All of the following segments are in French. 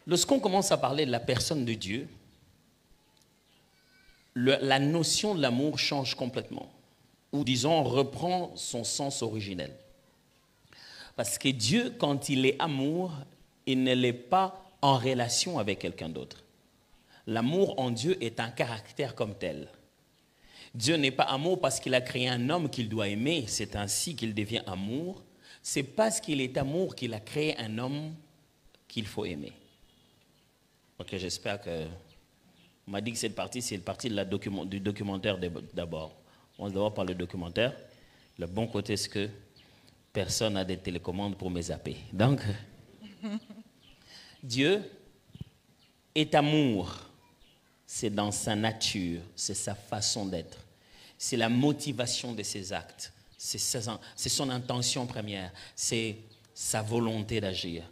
Lorsqu'on commence à parler de la personne de Dieu, la notion de l'amour change complètement. Ou disons, reprend son sens originel. Parce que Dieu, quand il est amour, il ne l'est pas en relation avec quelqu'un d'autre. L'amour en Dieu est un caractère comme tel. Dieu n'est pas amour parce qu'il a créé un homme qu'il doit aimer, c'est ainsi qu'il devient amour. C'est parce qu'il est amour qu'il a créé un homme qu'il faut aimer. Ok, j'espère que... On m'a dit que cette partie, c'est une partie de du documentaire d'abord. On se d'abord par le documentaire. Le bon côté, c'est que personne n'a des télécommandes pour me zapper. Donc, Dieu est amour. C'est dans sa nature, c'est sa façon d'être. C'est la motivation de ses actes. C'est son intention première. C'est sa volonté d'agir.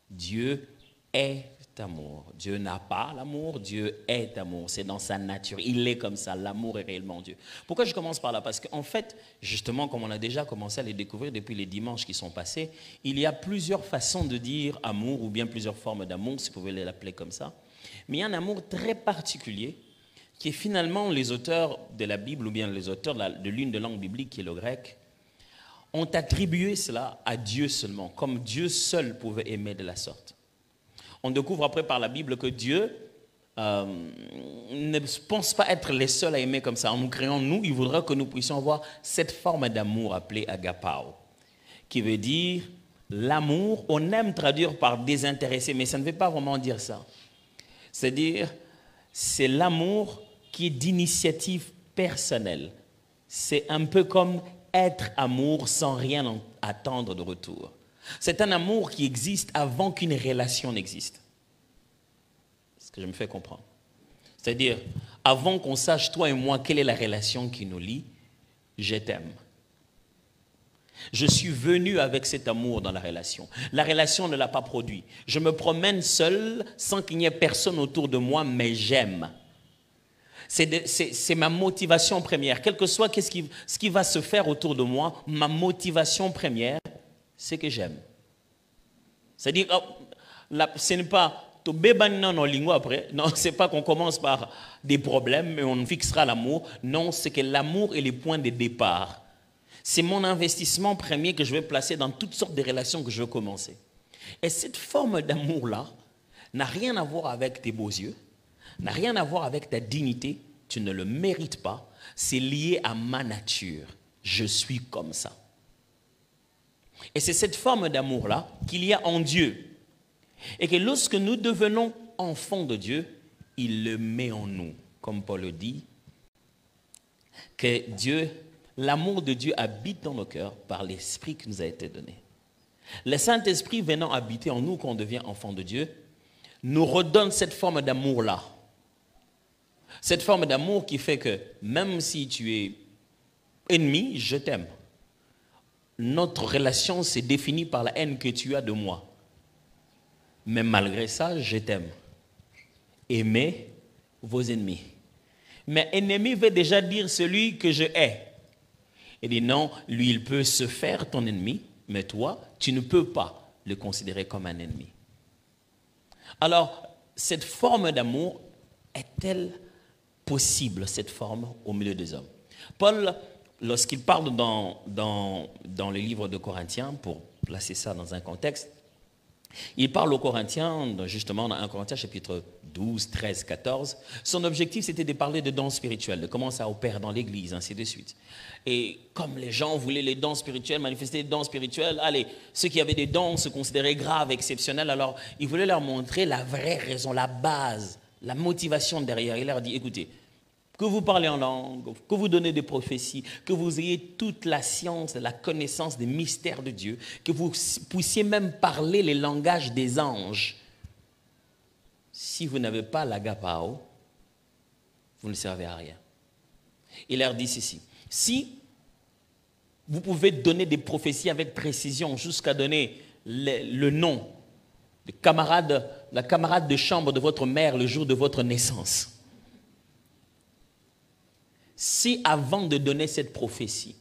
Dieu est amour. Dieu n'a pas l'amour, Dieu est amour. C'est dans sa nature. Il est comme ça. L'amour est réellement Dieu. Pourquoi je commence par là? Parce qu'en fait, justement, comme on a déjà commencé à les découvrir depuis les dimanches qui sont passés, il y a plusieurs façons de dire amour ou bien plusieurs formes d'amour, si vous pouvez l'appeler comme ça. Mais il y a un amour très particulier qui est finalement les auteurs de la Bible ou bien les auteurs de l'une des langues bibliques qui est le grec ont attribué cela à Dieu seulement, comme Dieu seul pouvait aimer de la sorte. On découvre après par la Bible que Dieu ne pense pas être les seuls à aimer comme ça. En nous créant, il voudra que nous puissions avoir cette forme d'amour appelée agapao, qui veut dire l'amour. On aime traduire par désintéressé, mais ça ne veut pas vraiment dire ça. C'est-à-dire, c'est l'amour qui est d'initiative personnelle. C'est un peu comme être amour sans rien attendre de retour. C'est un amour qui existe avant qu'une relation n'existe. C'est ce que je me fais comprendre. C'est-à-dire, avant qu'on sache, toi et moi, quelle est la relation qui nous lie, je t'aime. Je suis venu avec cet amour dans la relation. La relation ne l'a pas produit. Je me promène seul, sans qu'il n'y ait personne autour de moi, mais j'aime. C'est ma motivation première. Quel que soit ce qui va se faire autour de moi, ma motivation première, c'est que j'aime. C'est-à-dire, ce n'est pas après. Non, ce n'est pas qu'on commence par des problèmes, mais on fixera l'amour. Non, c'est que l'amour est le point de départ. C'est mon investissement premier que je vais placer dans toutes sortes de relations que je veux commencer. Et cette forme d'amour-là n'a rien à voir avec tes beaux yeux, n'a rien à voir avec ta dignité. Tu ne le mérites pas. C'est lié à ma nature. Je suis comme ça. Et c'est cette forme d'amour-là qu'il y a en Dieu. Et que lorsque nous devenons enfants de Dieu, il le met en nous. Comme Paul le dit, que Dieu, l'amour de Dieu habite dans nos cœurs par l'Esprit qui nous a été donné. Le Saint-Esprit venant habiter en nous quand on devient enfant de Dieu, nous redonne cette forme d'amour-là. Cette forme d'amour qui fait que même si tu es ennemi, je t'aime. Notre relation s'est définie par la haine que tu as de moi. Mais malgré ça, je t'aime. Aimez vos ennemis. Mais ennemi veut déjà dire celui que je hais. Il dit non, lui il peut se faire ton ennemi, mais toi, tu ne peux pas le considérer comme un ennemi. Alors, cette forme d'amour est-elle possible, cette forme, au milieu des hommes? Paul, lorsqu'il parle dans le livre de Corinthiens, pour placer ça dans un contexte, il parle aux Corinthiens, justement dans 1 Corinthiens chapitre 12, 13, 14. Son objectif, c'était de parler de dons spirituels, de comment ça opère dans l'Église, ainsi de suite. Et comme les gens voulaient les dons spirituels, manifester les dons spirituels, allez, ceux qui avaient des dons se considéraient graves, exceptionnels, alors il voulait leur montrer la vraie raison, la base, la motivation derrière. Il leur dit, écoutez, que vous parlez en langue, que vous donnez des prophéties, que vous ayez toute la science, la connaissance des mystères de Dieu, que vous puissiez même parler les langages des anges. Si vous n'avez pas l'agapao, vous ne servez à rien. Il leur dit ceci, si vous pouvez donner des prophéties avec précision jusqu'à donner le nom de la camarade de chambre de votre mère le jour de votre naissance, si avant de donner cette prophétie,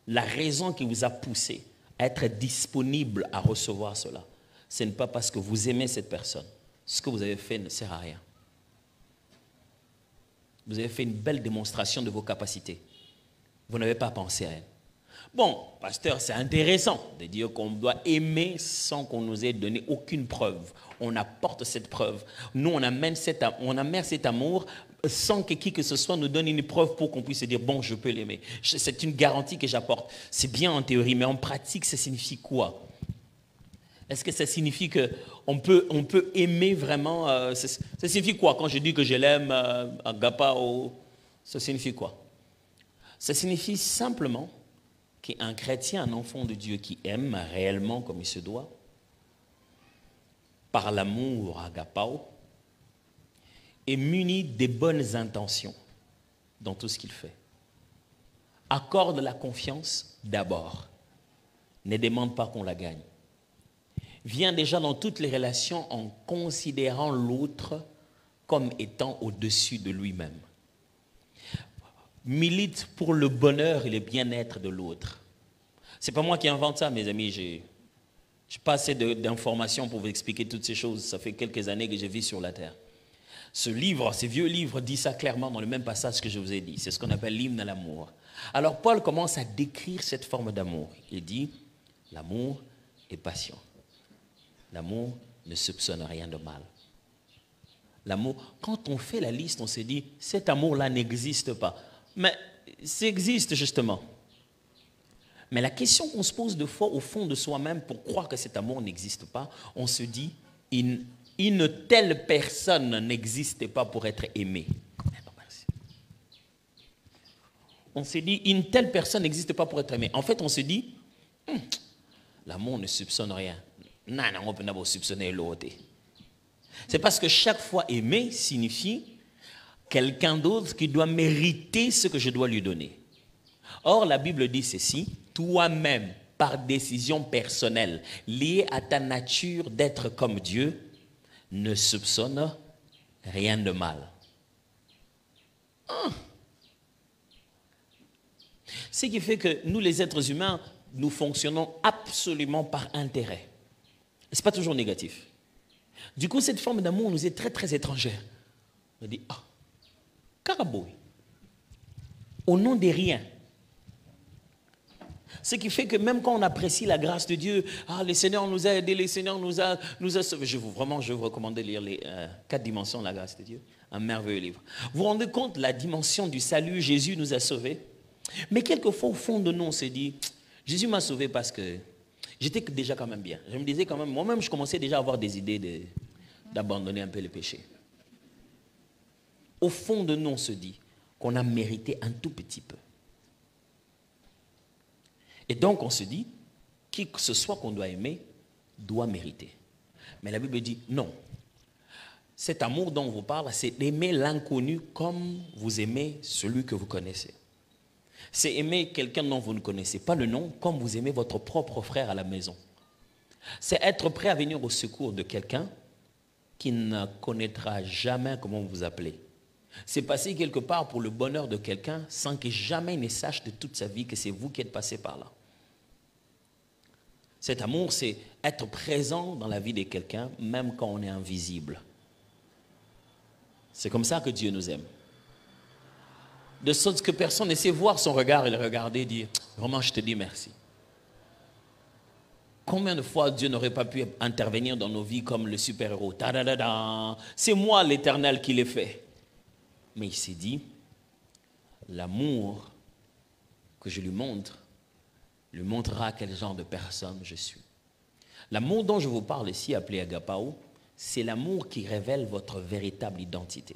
la raison qui vous a poussé à être disponible à recevoir cela, ce n'est pas parce que vous aimez cette personne, ce que vous avez fait ne sert à rien. Vous avez fait une belle démonstration de vos capacités. Vous n'avez pas pensé à elle. Bon, pasteur, c'est intéressant de dire qu'on doit aimer sans qu'on nous ait donné aucune preuve. On apporte cette preuve. Nous, on amène cet amour sans que qui que ce soit nous donne une preuve pour qu'on puisse se dire, bon, je peux l'aimer. C'est une garantie que j'apporte. C'est bien en théorie, mais en pratique, ça signifie quoi? Est-ce que ça signifie qu'on peut aimer vraiment ça signifie quoi quand je dis que je l'aime, agapao? Ça signifie quoi? Ça signifie simplement qu'un chrétien, un enfant de Dieu qui aime réellement comme il se doit, par l'amour agapao, est muni des bonnes intentions dans tout ce qu'il fait. Accorde la confiance d'abord. Ne demande pas qu'on la gagne. Vient déjà dans toutes les relations en considérant l'autre comme étant au-dessus de lui-même. Milite pour le bonheur et le bien-être de l'autre. Ce n'est pas moi qui invente ça, mes amis. Je n'ai pas assez d'informations pour vous expliquer toutes ces choses. Ça fait quelques années que je vis sur la terre. Ce vieux livre dit ça clairement dans le même passage que je vous ai dit. C'est ce qu'on appelle l'hymne à l'amour. Alors Paul commence à décrire cette forme d'amour. Il dit, l'amour est patient. L'amour ne soupçonne rien de mal. L'amour, quand on fait la liste, on se dit, cet amour-là n'existe pas. Mais ça existe justement. Mais la question qu'on se pose de fois au fond de soi-même pour croire que cet amour n'existe pas, on se dit, une telle personne n'existe pas pour être aimée. On se dit, une telle personne n'existe pas pour être aimée. En fait, on se dit, l'amour ne soupçonne rien. Non, on peut pas soupçonner l'autre. C'est parce que chaque fois aimer signifie quelqu'un d'autre qui doit mériter ce que je dois lui donner. Or, la Bible dit ceci, toi-même, par décision personnelle, liée à ta nature d'être comme Dieu, ne soupçonne rien de mal. Ce qui fait que nous, les êtres humains, nous fonctionnons absolument par intérêt. Ce n'est pas toujours négatif. Du coup, cette forme d'amour nous est très, très étrangère. On dit, carabouille, au nom des riens. Ce qui fait que même quand on apprécie la grâce de Dieu, le Seigneur nous a aidés, le Seigneur nous a sauvés. Je vous recommande de lire les 4 dimensions de la grâce de Dieu. Un merveilleux livre. Vous vous rendez compte de la dimension du salut, Jésus nous a sauvés. Mais quelquefois, au fond de nous, on se dit, Jésus m'a sauvé parce que j'étais déjà quand même bien. Je me disais quand même, moi-même, je commençais déjà à avoir des idées d'abandonner un peu le péché. Au fond de nous, on se dit qu'on a mérité un tout petit peu. Et donc, on se dit, qui que ce soit qu'on doit aimer, doit mériter. Mais la Bible dit, non. Cet amour dont on vous parle, c'est d'aimer l'inconnu comme vous aimez celui que vous connaissez. C'est aimer quelqu'un dont vous ne connaissez pas le nom, comme vous aimez votre propre frère à la maison. C'est être prêt à venir au secours de quelqu'un qui ne connaîtra jamais comment vous appelez. C'est passer quelque part pour le bonheur de quelqu'un sans que jamais il ne sache de toute sa vie que c'est vous qui êtes passé par là. Cet amour, c'est être présent dans la vie de quelqu'un, même quand on est invisible. C'est comme ça que Dieu nous aime. De sorte que personne ne sait voir son regard et le regarder et dire, vraiment, je te dis merci. Combien de fois Dieu n'aurait pas pu intervenir dans nos vies comme le super-héros? C'est moi l'Éternel qui l'ai fait. Mais il s'est dit, l'amour que je lui montrera quel genre de personne je suis. L'amour dont je vous parle ici, appelé agapao, c'est l'amour qui révèle votre véritable identité.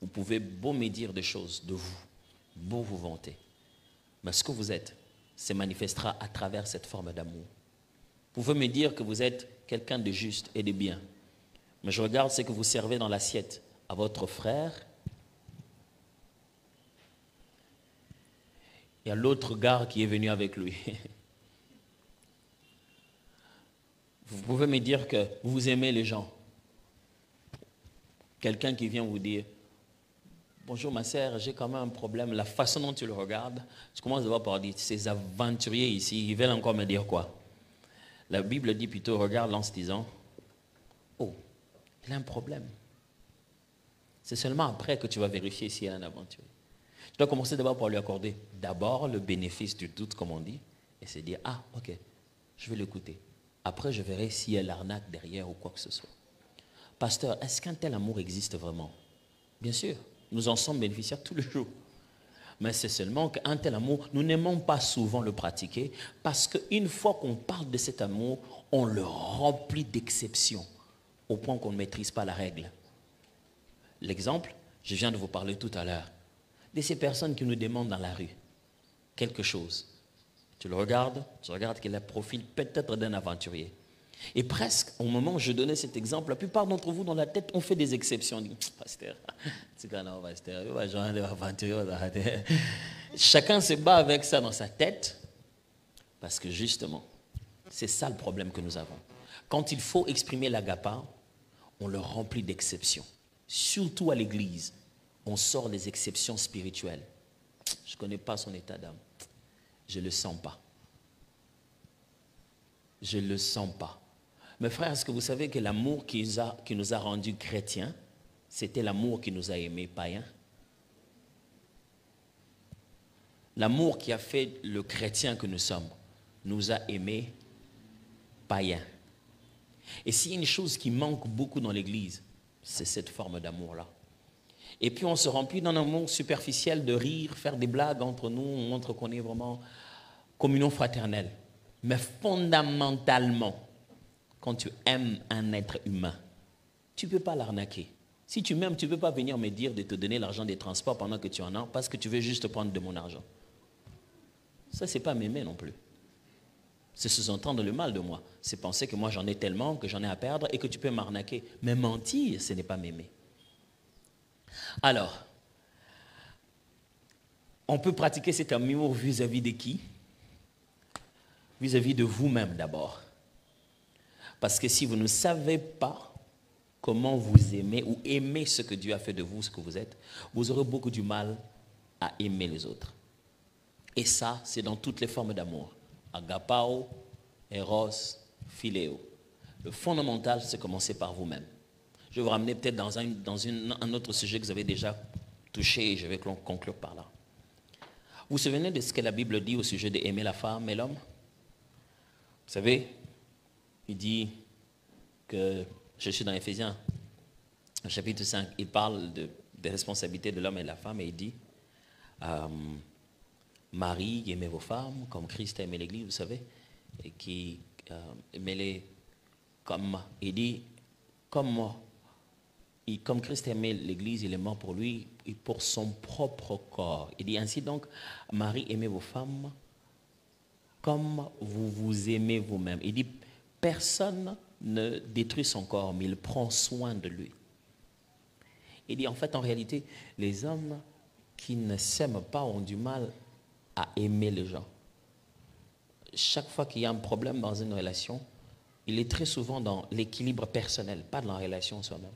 Vous pouvez beau me dire des choses de vous, beau vous vanter, mais ce que vous êtes se manifestera à travers cette forme d'amour. Vous pouvez me dire que vous êtes quelqu'un de juste et de bien, mais je regarde ce que vous servez dans l'assiette à votre frère et à l'autre gars qui est venu avec lui. Vous pouvez me dire que vous aimez les gens. Quelqu'un qui vient vous dire, bonjour ma sœur, j'ai quand même un problème. La façon dont tu le regardes, tu commences à voir par dire, ces aventuriers ici, ils veulent encore me dire quoi? La Bible dit plutôt, regarde en se disant, oh, Elle a un problème. C'est seulement après que tu vas vérifier si elle a un aventurier. Tu dois commencer d'abord par lui accorder d'abord le bénéfice du doute, comme on dit, et se dire, ah, ok, je vais l'écouter. Après, je verrai si elle arnaque derrière ou quoi que ce soit. Pasteur, est-ce qu'un tel amour existe vraiment? Bien sûr, nous en sommes bénéficiaires tous les jours. Mais c'est seulement qu'un tel amour, nous n'aimons pas souvent le pratiquer parce qu'une fois qu'on parle de cet amour, on le remplit d'exceptions au point qu'on ne maîtrise pas la règle. L'exemple, je viens de vous parler tout à l'heure, de ces personnes qui nous demandent dans la rue quelque chose. Tu regardes qu'il a le profil peut-être d'un aventurier. Et presque, au moment où je donnais cet exemple, la plupart d'entre vous, dans la tête, ont fait des exceptions. On dit, pasteur, chacun se bat avec ça dans sa tête, parce que justement, c'est ça le problème que nous avons. Quand il faut exprimer l'agapa, on le remplit d'exceptions. Surtout à l'église, on sort les exceptions spirituelles. Je ne connais pas son état d'âme. Je ne le sens pas. Je ne le sens pas. Mes frères, est-ce que vous savez que l'amour qui nous a rendus chrétiens, c'était l'amour qui nous a aimés païens? L'amour qui a fait le chrétien que nous sommes, nous a aimés païens. Et s'il y a une chose qui manque beaucoup dans l'Église, c'est cette forme d'amour-là. Et puis on se remplit d'un amour superficiel de rire, faire des blagues entre nous, on montre qu'on est vraiment communion fraternelle. Mais fondamentalement, quand tu aimes un être humain, tu ne peux pas l'arnaquer. Si tu m'aimes, tu ne peux pas venir me dire de te donner l'argent des transports pendant que tu en as, parce que tu veux juste prendre de mon argent. Ça, ce n'est pas m'aimer non plus. C'est sous-entendre le mal de moi. C'est penser que moi, j'en ai tellement, que j'en ai à perdre et que tu peux m'arnaquer. Mais mentir, ce n'est pas m'aimer. Alors, on peut pratiquer cet amour vis-à-vis de qui? Vis-à-vis de vous-même d'abord. Parce que si vous ne savez pas comment vous aimez ou aimer ce que Dieu a fait de vous, ce que vous êtes, vous aurez beaucoup du mal à aimer les autres. Et ça, c'est dans toutes les formes d'amour. Agapao, Eros, Philéo. Le fondamental, c'est commencer par vous-même. Je vais vous ramener peut-être dans un autre sujet que vous avez déjà touché et je vais conclure par là. Vous vous souvenez de ce que la Bible dit au sujet d'aimer la femme et l'homme? Vous savez, il dit que, je suis dans Éphésiens, au chapitre 5, il parle des responsabilités de l'homme et de la femme et il dit, Marie, aimez vos femmes comme Christ a aimé l'Église, vous savez, et qui aimez-les comme, il dit, comme Christ a aimé l'Église, il est mort pour lui et pour son propre corps. Il dit ainsi donc, Marie, aimez vos femmes comme vous vous aimez vous-même. Il dit, personne ne détruit son corps, mais il prend soin de lui. Il dit, en fait, en réalité, les hommes qui ne s'aiment pas ont du mal à aimer les gens. Chaque fois qu'il y a un problème dans une relation, il est très souvent dans l'équilibre personnel, pas dans la relation soi-même.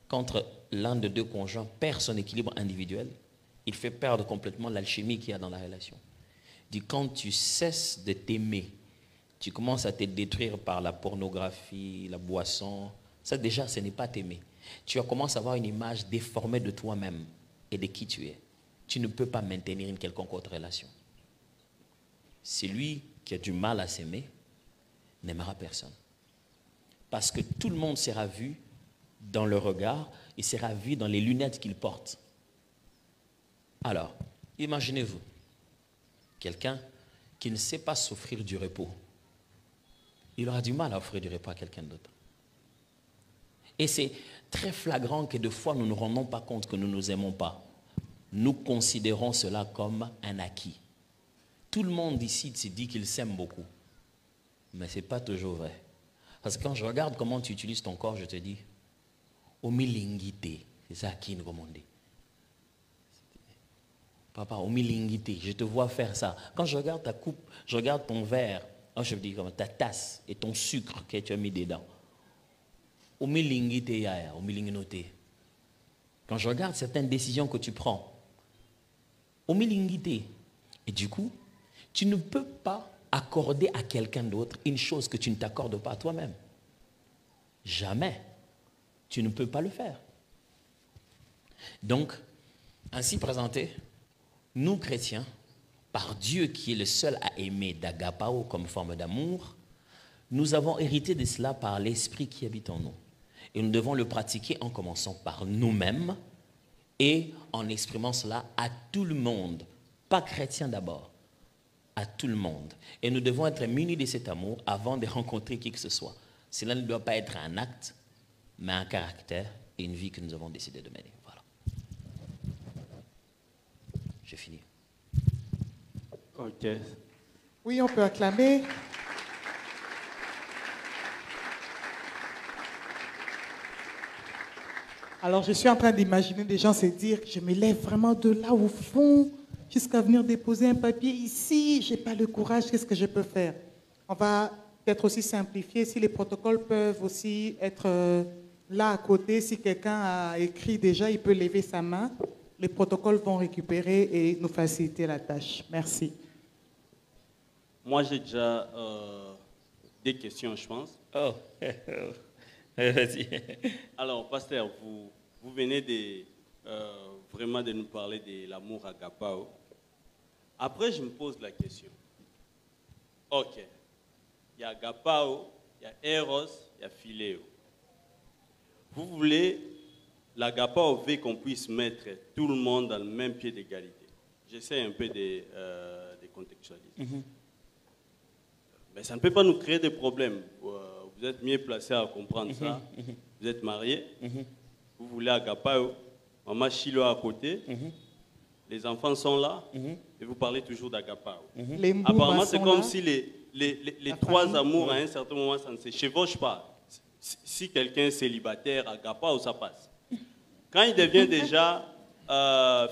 Quand l'un de deux conjoints perd son équilibre individuel, il fait perdre complètement l'alchimie qu'il y a dans la relation. Il dit, quand tu cesses de t'aimer, tu commences à te détruire par la pornographie, la boisson, ça déjà, ce n'est pas t'aimer. Tu commences à avoir une image déformée de toi-même et de qui tu es. Tu ne peux pas maintenir une quelconque autre relation. Celui qui a du mal à s'aimer n'aimera personne. Parce que tout le monde sera vu dans le regard et sera vu dans les lunettes qu'il porte. Alors, imaginez-vous, quelqu'un qui ne sait pas s'offrir du repos. Il aura du mal à offrir du repos à quelqu'un d'autre. Et c'est très flagrant que des fois, nous ne nous rendons pas compte que nous ne nous aimons pas. Nous considérons cela comme un acquis. Tout le monde ici se dit qu'il s'aime beaucoup. Mais ce n'est pas toujours vrai. Parce que quand je regarde comment tu utilises ton corps, je te dis, omilingité, c'est ça qui nous commande. Papa, omilingité, je te vois faire ça. Quand je regarde ta coupe, je regarde ton verre, je me dis comme ta tasse et ton sucre que tu as mis dedans. Omilingité, omilinginoté. Quand je regarde certaines décisions que tu prends, omilingité. Et du coup, tu ne peux pas accorder à quelqu'un d'autre une chose que tu ne t'accordes pas à toi-même. Jamais. tu ne peux pas le faire. Donc, ainsi présenté, nous chrétiens, par Dieu qui est le seul à aimer d'agapao comme forme d'amour, nous avons hérité de cela par l'Esprit qui habite en nous. Et nous devons le pratiquer en commençant par nous-mêmes et en exprimant cela à tout le monde, pas chrétien d'abord, à tout le monde. Et nous devons être munis de cet amour avant de rencontrer qui que ce soit. Cela ne doit pas être un acte, mais un caractère et une vie que nous avons décidé de mener. Voilà. J'ai fini. Ok. Oui, on peut acclamer. Alors, je suis en train d'imaginer des gens se dire, je me lève vraiment de là au fond jusqu'à venir déposer un papier ici. Je n'ai pas le courage, qu'est-ce que je peux faire? On va peut-être aussi simplifier, si les protocoles peuvent aussi être là à côté. Si quelqu'un a écrit déjà, il peut lever sa main. Les protocoles vont récupérer et nous faciliter la tâche. Merci. Moi, j'ai déjà des questions, je pense. Oh, vas-y. Alors, pasteur, vous venez vraiment de nous parler de l'amour agapao. Après, je me pose la question. Ok, il y a agapao, il y a eros, il y a philéo. Vous voulez, l'agapao veut qu'on puisse mettre tout le monde dans le même pied d'égalité. J'essaie un peu de contextualiser. Mais ça ne peut pas nous créer des problèmes. Vous êtes mieux placé à comprendre ça. Vous êtes marié, vous voulez agapao, maman Chilo à côté, les enfants sont là, et vous parlez toujours d'agapao. Apparemment, c'est comme si les trois amours, à un certain moment, ça ne se chevauche pas. Si quelqu'un est célibataire, agapao, ça passe. Quand il devient déjà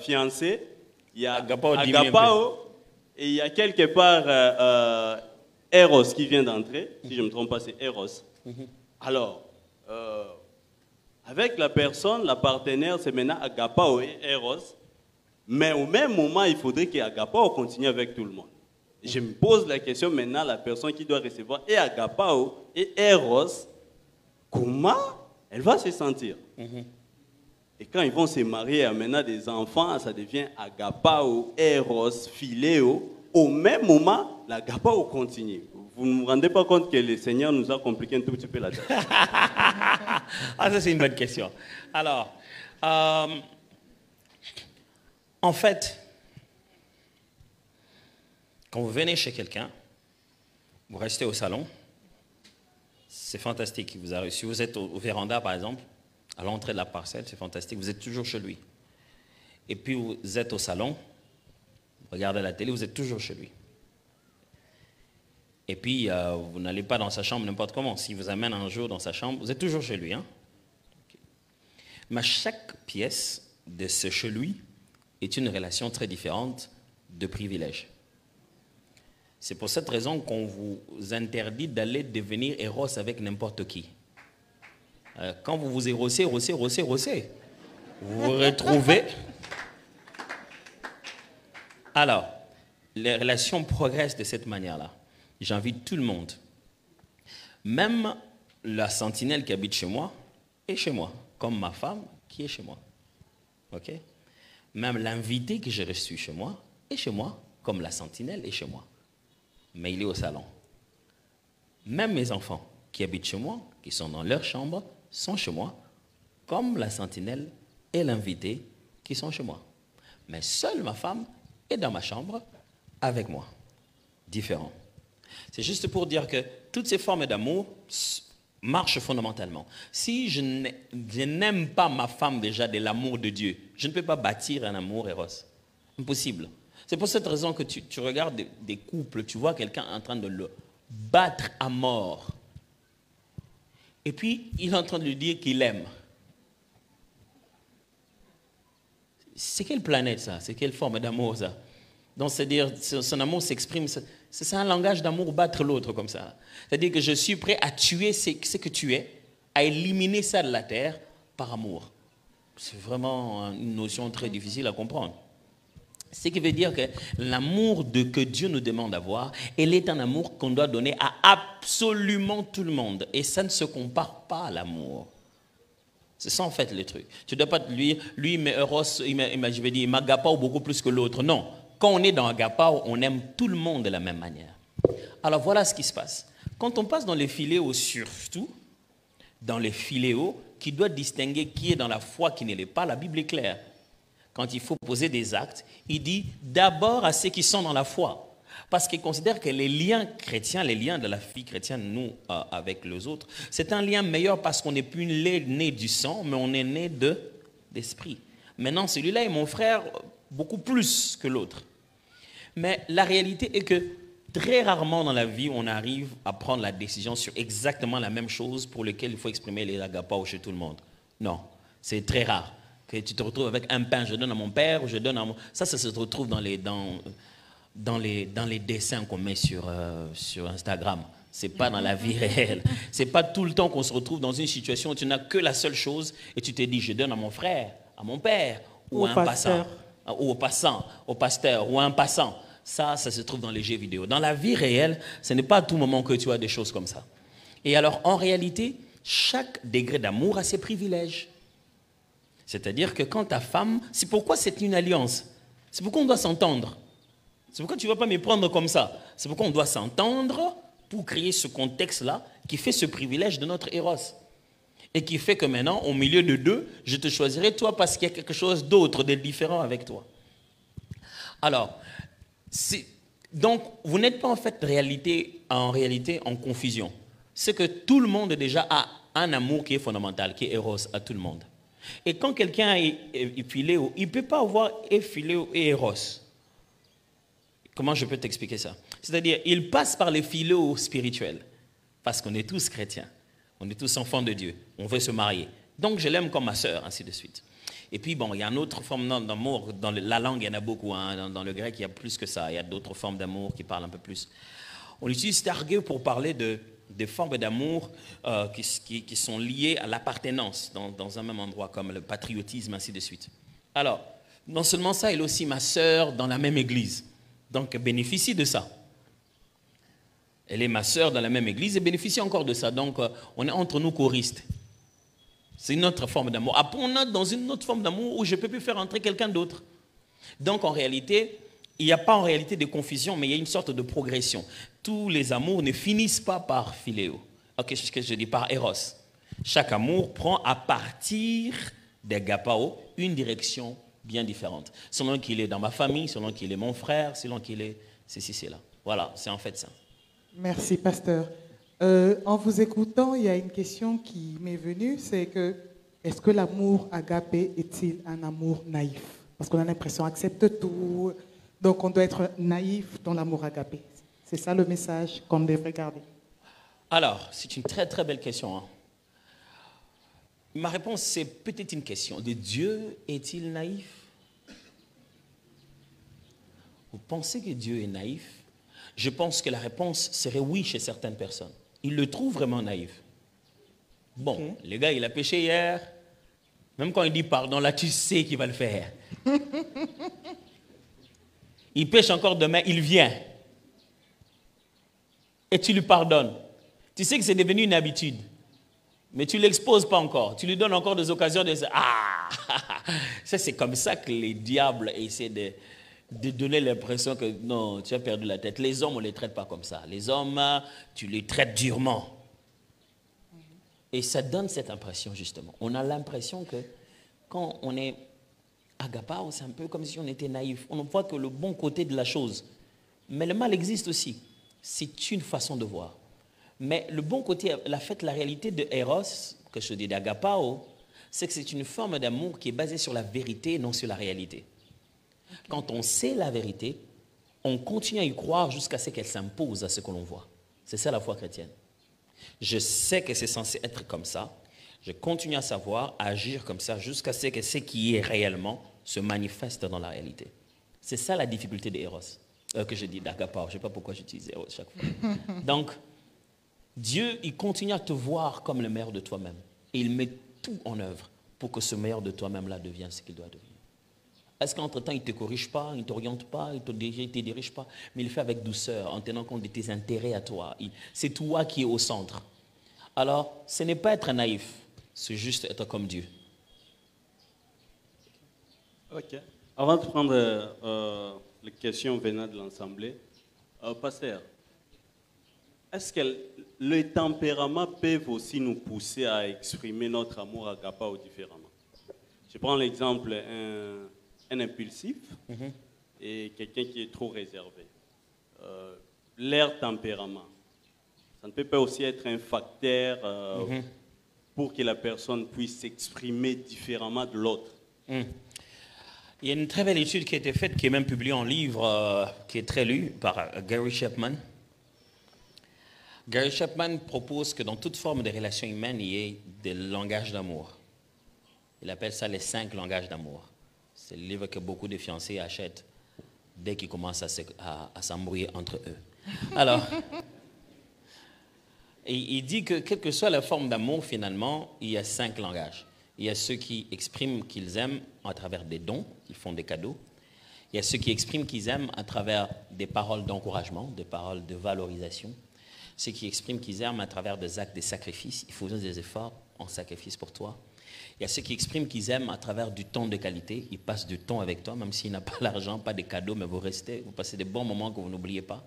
fiancé, il y a agapao, et il y a quelque part Eros qui vient d'entrer, si je ne me trompe pas, c'est Eros. Alors, avec la personne, la partenaire, c'est maintenant agapao et Eros, mais au même moment, il faudrait qu'agapao continue avec tout le monde. Je me pose la question maintenant, la personne qui doit recevoir et agapao et Eros, comment elle va se sentir? Et quand ils vont se marier, amener des enfants, ça devient agapao, Eros, philéo. Au même moment, l'agapao continue. Vous ne vous rendez pas compte que le Seigneur nous a compliqué un tout petit peu la tâche? Ah, ça c'est une bonne question. Alors, en fait, quand vous venez chez quelqu'un, vous restez au salon, c'est fantastique. Si vous êtes au véranda, par exemple, à l'entrée de la parcelle, c'est fantastique, vous êtes toujours chez lui. Et puis vous êtes au salon, vous regardez la télé, vous êtes toujours chez lui. Et puis, vous n'allez pas dans sa chambre n'importe comment. S'il vous amène un jour dans sa chambre, vous êtes toujours chez lui. Hein? Okay. Mais chaque pièce de ce chez lui est une relation très différente de privilège. C'est pour cette raison qu'on vous interdit d'aller devenir héros avec n'importe qui. Quand vous vous érosez, vous vous retrouvez. Alors, les relations progressent de cette manière-là. J'invite tout le monde, même la sentinelle qui habite chez moi est chez moi, comme ma femme qui est chez moi. Ok? Même l'invité que j'ai reçu chez moi est chez moi, comme la sentinelle est chez moi. Mais il est au salon. Même mes enfants qui habitent chez moi, qui sont dans leur chambre, sont chez moi, comme la sentinelle et l'invité qui sont chez moi. Mais seule ma femme est dans ma chambre avec moi. Différent. C'est juste pour dire que toutes ces formes d'amour marchent fondamentalement. Si je n'aime pas ma femme déjà de l'amour de Dieu, je ne peux pas bâtir un amour éros. Impossible. C'est pour cette raison que tu regardes des couples, tu vois quelqu'un en train de le battre à mort. Et puis, il est en train de lui dire qu'il aime. C'est quelle planète ça? C'est quelle forme d'amour ça? Donc, c'est-à-dire, son amour s'exprime, c'est un langage d'amour, battre l'autre comme ça. C'est-à-dire que je suis prêt à tuer ce que tu es, à éliminer ça de la terre par amour. C'est vraiment une notion très difficile à comprendre. Ce qui veut dire que l'amour que Dieu nous demande d'avoir, elle est un amour qu'on doit donner à absolument tout le monde. Et ça ne se compare pas à l'amour. C'est ça en fait le truc. Tu ne dois pas lui mais Eros, je vais dire, il m'agapao beaucoup plus que l'autre. Non. Quand on est dans agapao, on aime tout le monde de la même manière. Alors voilà ce qui se passe. Quand on passe dans les philéos, surtout, dans les philéos, qui doit distinguer qui est dans la foi, qui ne l'est pas, la Bible est claire. Quand il faut poser des actes, il dit d'abord à ceux qui sont dans la foi. Parce qu'il considère que les liens chrétiens, les liens de la vie chrétienne, nous, avec les autres, c'est un lien meilleur parce qu'on n'est plus né du sang, mais on est né d'esprit. Maintenant, celui-là est mon frère beaucoup plus que l'autre. Mais la réalité est que très rarement dans la vie, on arrive à prendre la décision sur exactement la même chose pour laquelle il faut exprimer les agapao chez tout le monde. Non, c'est très rare. Que tu te retrouves avec un pain, je donne à mon père, je donne à mon... Ça se retrouve dans les dessins qu'on met sur Instagram. Ce n'est pas dans la vie réelle. Ce n'est pas tout le temps qu'on se retrouve dans une situation où tu n'as que la seule chose et tu te dis, je donne à mon frère, à mon père, ou à un passant, ou au pasteur, ou à un passant. Ça se trouve dans les jeux vidéo. Dans la vie réelle, ce n'est pas à tout moment que tu as des choses comme ça. Et alors, en réalité, chaque degré d'amour a ses privilèges. C'est-à-dire que quand ta femme... C'est pourquoi c'est une alliance. C'est pourquoi on doit s'entendre. C'est pourquoi tu ne vas pas me prendre comme ça. C'est pourquoi on doit s'entendre pour créer ce contexte-là qui fait ce privilège de notre Eros. Et qui fait que maintenant, au milieu de deux, je te choisirai toi parce qu'il y a quelque chose d'autre, de différent avec toi. Alors, donc, vous n'êtes pas en fait en réalité en confusion. C'est que tout le monde déjà a un amour qui est fondamental, qui est Eros à tout le monde. Et quand quelqu'un est philéo, il ne peut pas avoir et philéo et Eros. Comment je peux t'expliquer ça? C'est-à-dire, il passe par les philéos spirituels, parce qu'on est tous chrétiens, on est tous enfants de Dieu, on veut se marier. Donc, je l'aime comme ma sœur, ainsi de suite. Et puis, bon, il y a une autre forme d'amour. Dans la langue, il y en a beaucoup. Hein. Dans le grec, il y a plus que ça. Il y a d'autres formes d'amour qui parlent un peu plus. On utilise stargé pour parler des formes d'amour qui sont liées à l'appartenance dans un même endroit, comme le patriotisme, ainsi de suite. Alors, non seulement ça, elle est aussi ma sœur dans la même église. Donc, elle bénéficie de ça. Elle est ma sœur dans la même église et bénéficie encore de ça. Donc, on est entre nous choristes. C'est une autre forme d'amour. Après, on est dans une autre forme d'amour où je ne peux plus faire entrer quelqu'un d'autre. Donc, en réalité, il n'y a pas en réalité de confusion, mais il y a une sorte de progression. Tous les amours ne finissent pas par philéo. Ok, ce que je dis par Eros. Chaque amour prend à partir d'agapao une direction bien différente. Selon qu'il est dans ma famille, selon qu'il est mon frère, selon qu'il est ceci, cela. Voilà, c'est en fait ça. Merci, pasteur. En vous écoutant, il y a une question qui m'est venue, c'est que est-ce que l'amour agapé est-il un amour naïf? Parce qu'on a l'impression accepte tout, donc on doit être naïf dans l'amour agapé. C'est ça le message qu'on devrait garder. Alors, c'est une très très belle question. Hein. Ma réponse, c'est peut-être une question. De Dieu est-il naïf? Vous pensez que Dieu est naïf? Je pense que la réponse serait oui chez certaines personnes. Ils le trouvent vraiment naïf. Bon, okay. Le gars, il a péché hier. Même quand il dit pardon, là, tu sais qu'il va le faire. Il pêche encore demain, il vient. Et tu lui pardonnes. Tu sais que c'est devenu une habitude. Mais tu ne l'exposes pas encore. Tu lui donnes encore des occasions de dire « Ah !» Ça, c'est comme ça que les diables essaient de donner l'impression que non, tu as perdu la tête. Les hommes, on ne les traite pas comme ça. Les hommes, tu les traites durement. Et ça donne cette impression, justement. On a l'impression que quand on est agapao, c'est un peu comme si on était naïf. On ne voit que le bon côté de la chose. Mais le mal existe aussi. C'est une façon de voir. Mais le bon côté, la réalité de Eros, que je dis d'agapao, c'est que c'est une forme d'amour qui est basée sur la vérité, non sur la réalité. Quand on sait la vérité, on continue à y croire jusqu'à ce qu'elle s'impose à ce que l'on voit. C'est ça la foi chrétienne. Je sais que c'est censé être comme ça. Je continue à savoir, à agir comme ça, jusqu'à ce que ce qui est réellement se manifeste dans la réalité. C'est ça la difficulté des Eros, que je dis d'agapao. Je ne sais pas pourquoi j'utilise Eros chaque fois. Donc, Dieu, il continue à te voir comme le meilleur de toi-même. Et il met tout en œuvre pour que ce meilleur de toi-même-là devienne ce qu'il doit devenir. Est-ce qu'entre-temps, il ne te corrige pas, il ne t'oriente pas, il ne te dirige pas, mais il le fait avec douceur, en tenant compte de tes intérêts à toi. C'est toi qui es au centre. Alors, ce n'est pas être naïf, c'est juste être comme Dieu. Ok. Avant de prendre les questions venant de l'Assemblée, pasteur, est-ce que les tempéraments peuvent aussi nous pousser à exprimer notre amour agapao différemment? Je prends l'exemple, un impulsif et quelqu'un qui est trop réservé. Leur tempérament, ça ne peut pas aussi être un facteur pour que la personne puisse s'exprimer différemment de l'autre. Il y a une très belle étude qui a été faite, qui est même publiée en livre, qui est très lu par Gary Chapman. Gary Chapman propose que dans toute forme de relation humaine, il y ait des langages d'amour. Il appelle ça les 5 langages d'amour. C'est le livre que beaucoup de fiancés achètent dès qu'ils commencent à s'embrouiller entre eux. Alors, il dit que quelle que soit la forme d'amour, finalement, il y a 5 langages. Il y a ceux qui expriment qu'ils aiment à travers des dons, ils font des cadeaux. Il y a ceux qui expriment qu'ils aiment à travers des paroles d'encouragement, des paroles de valorisation. Ceux qui expriment qu'ils aiment à travers des actes de sacrifice. Il faut des efforts en sacrifice pour toi. Il y a ceux qui expriment qu'ils aiment à travers du temps de qualité. Ils passent du temps avec toi, même s'il n'a pas l'argent, pas de cadeaux, mais vous restez, vous passez des bons moments que vous n'oubliez pas.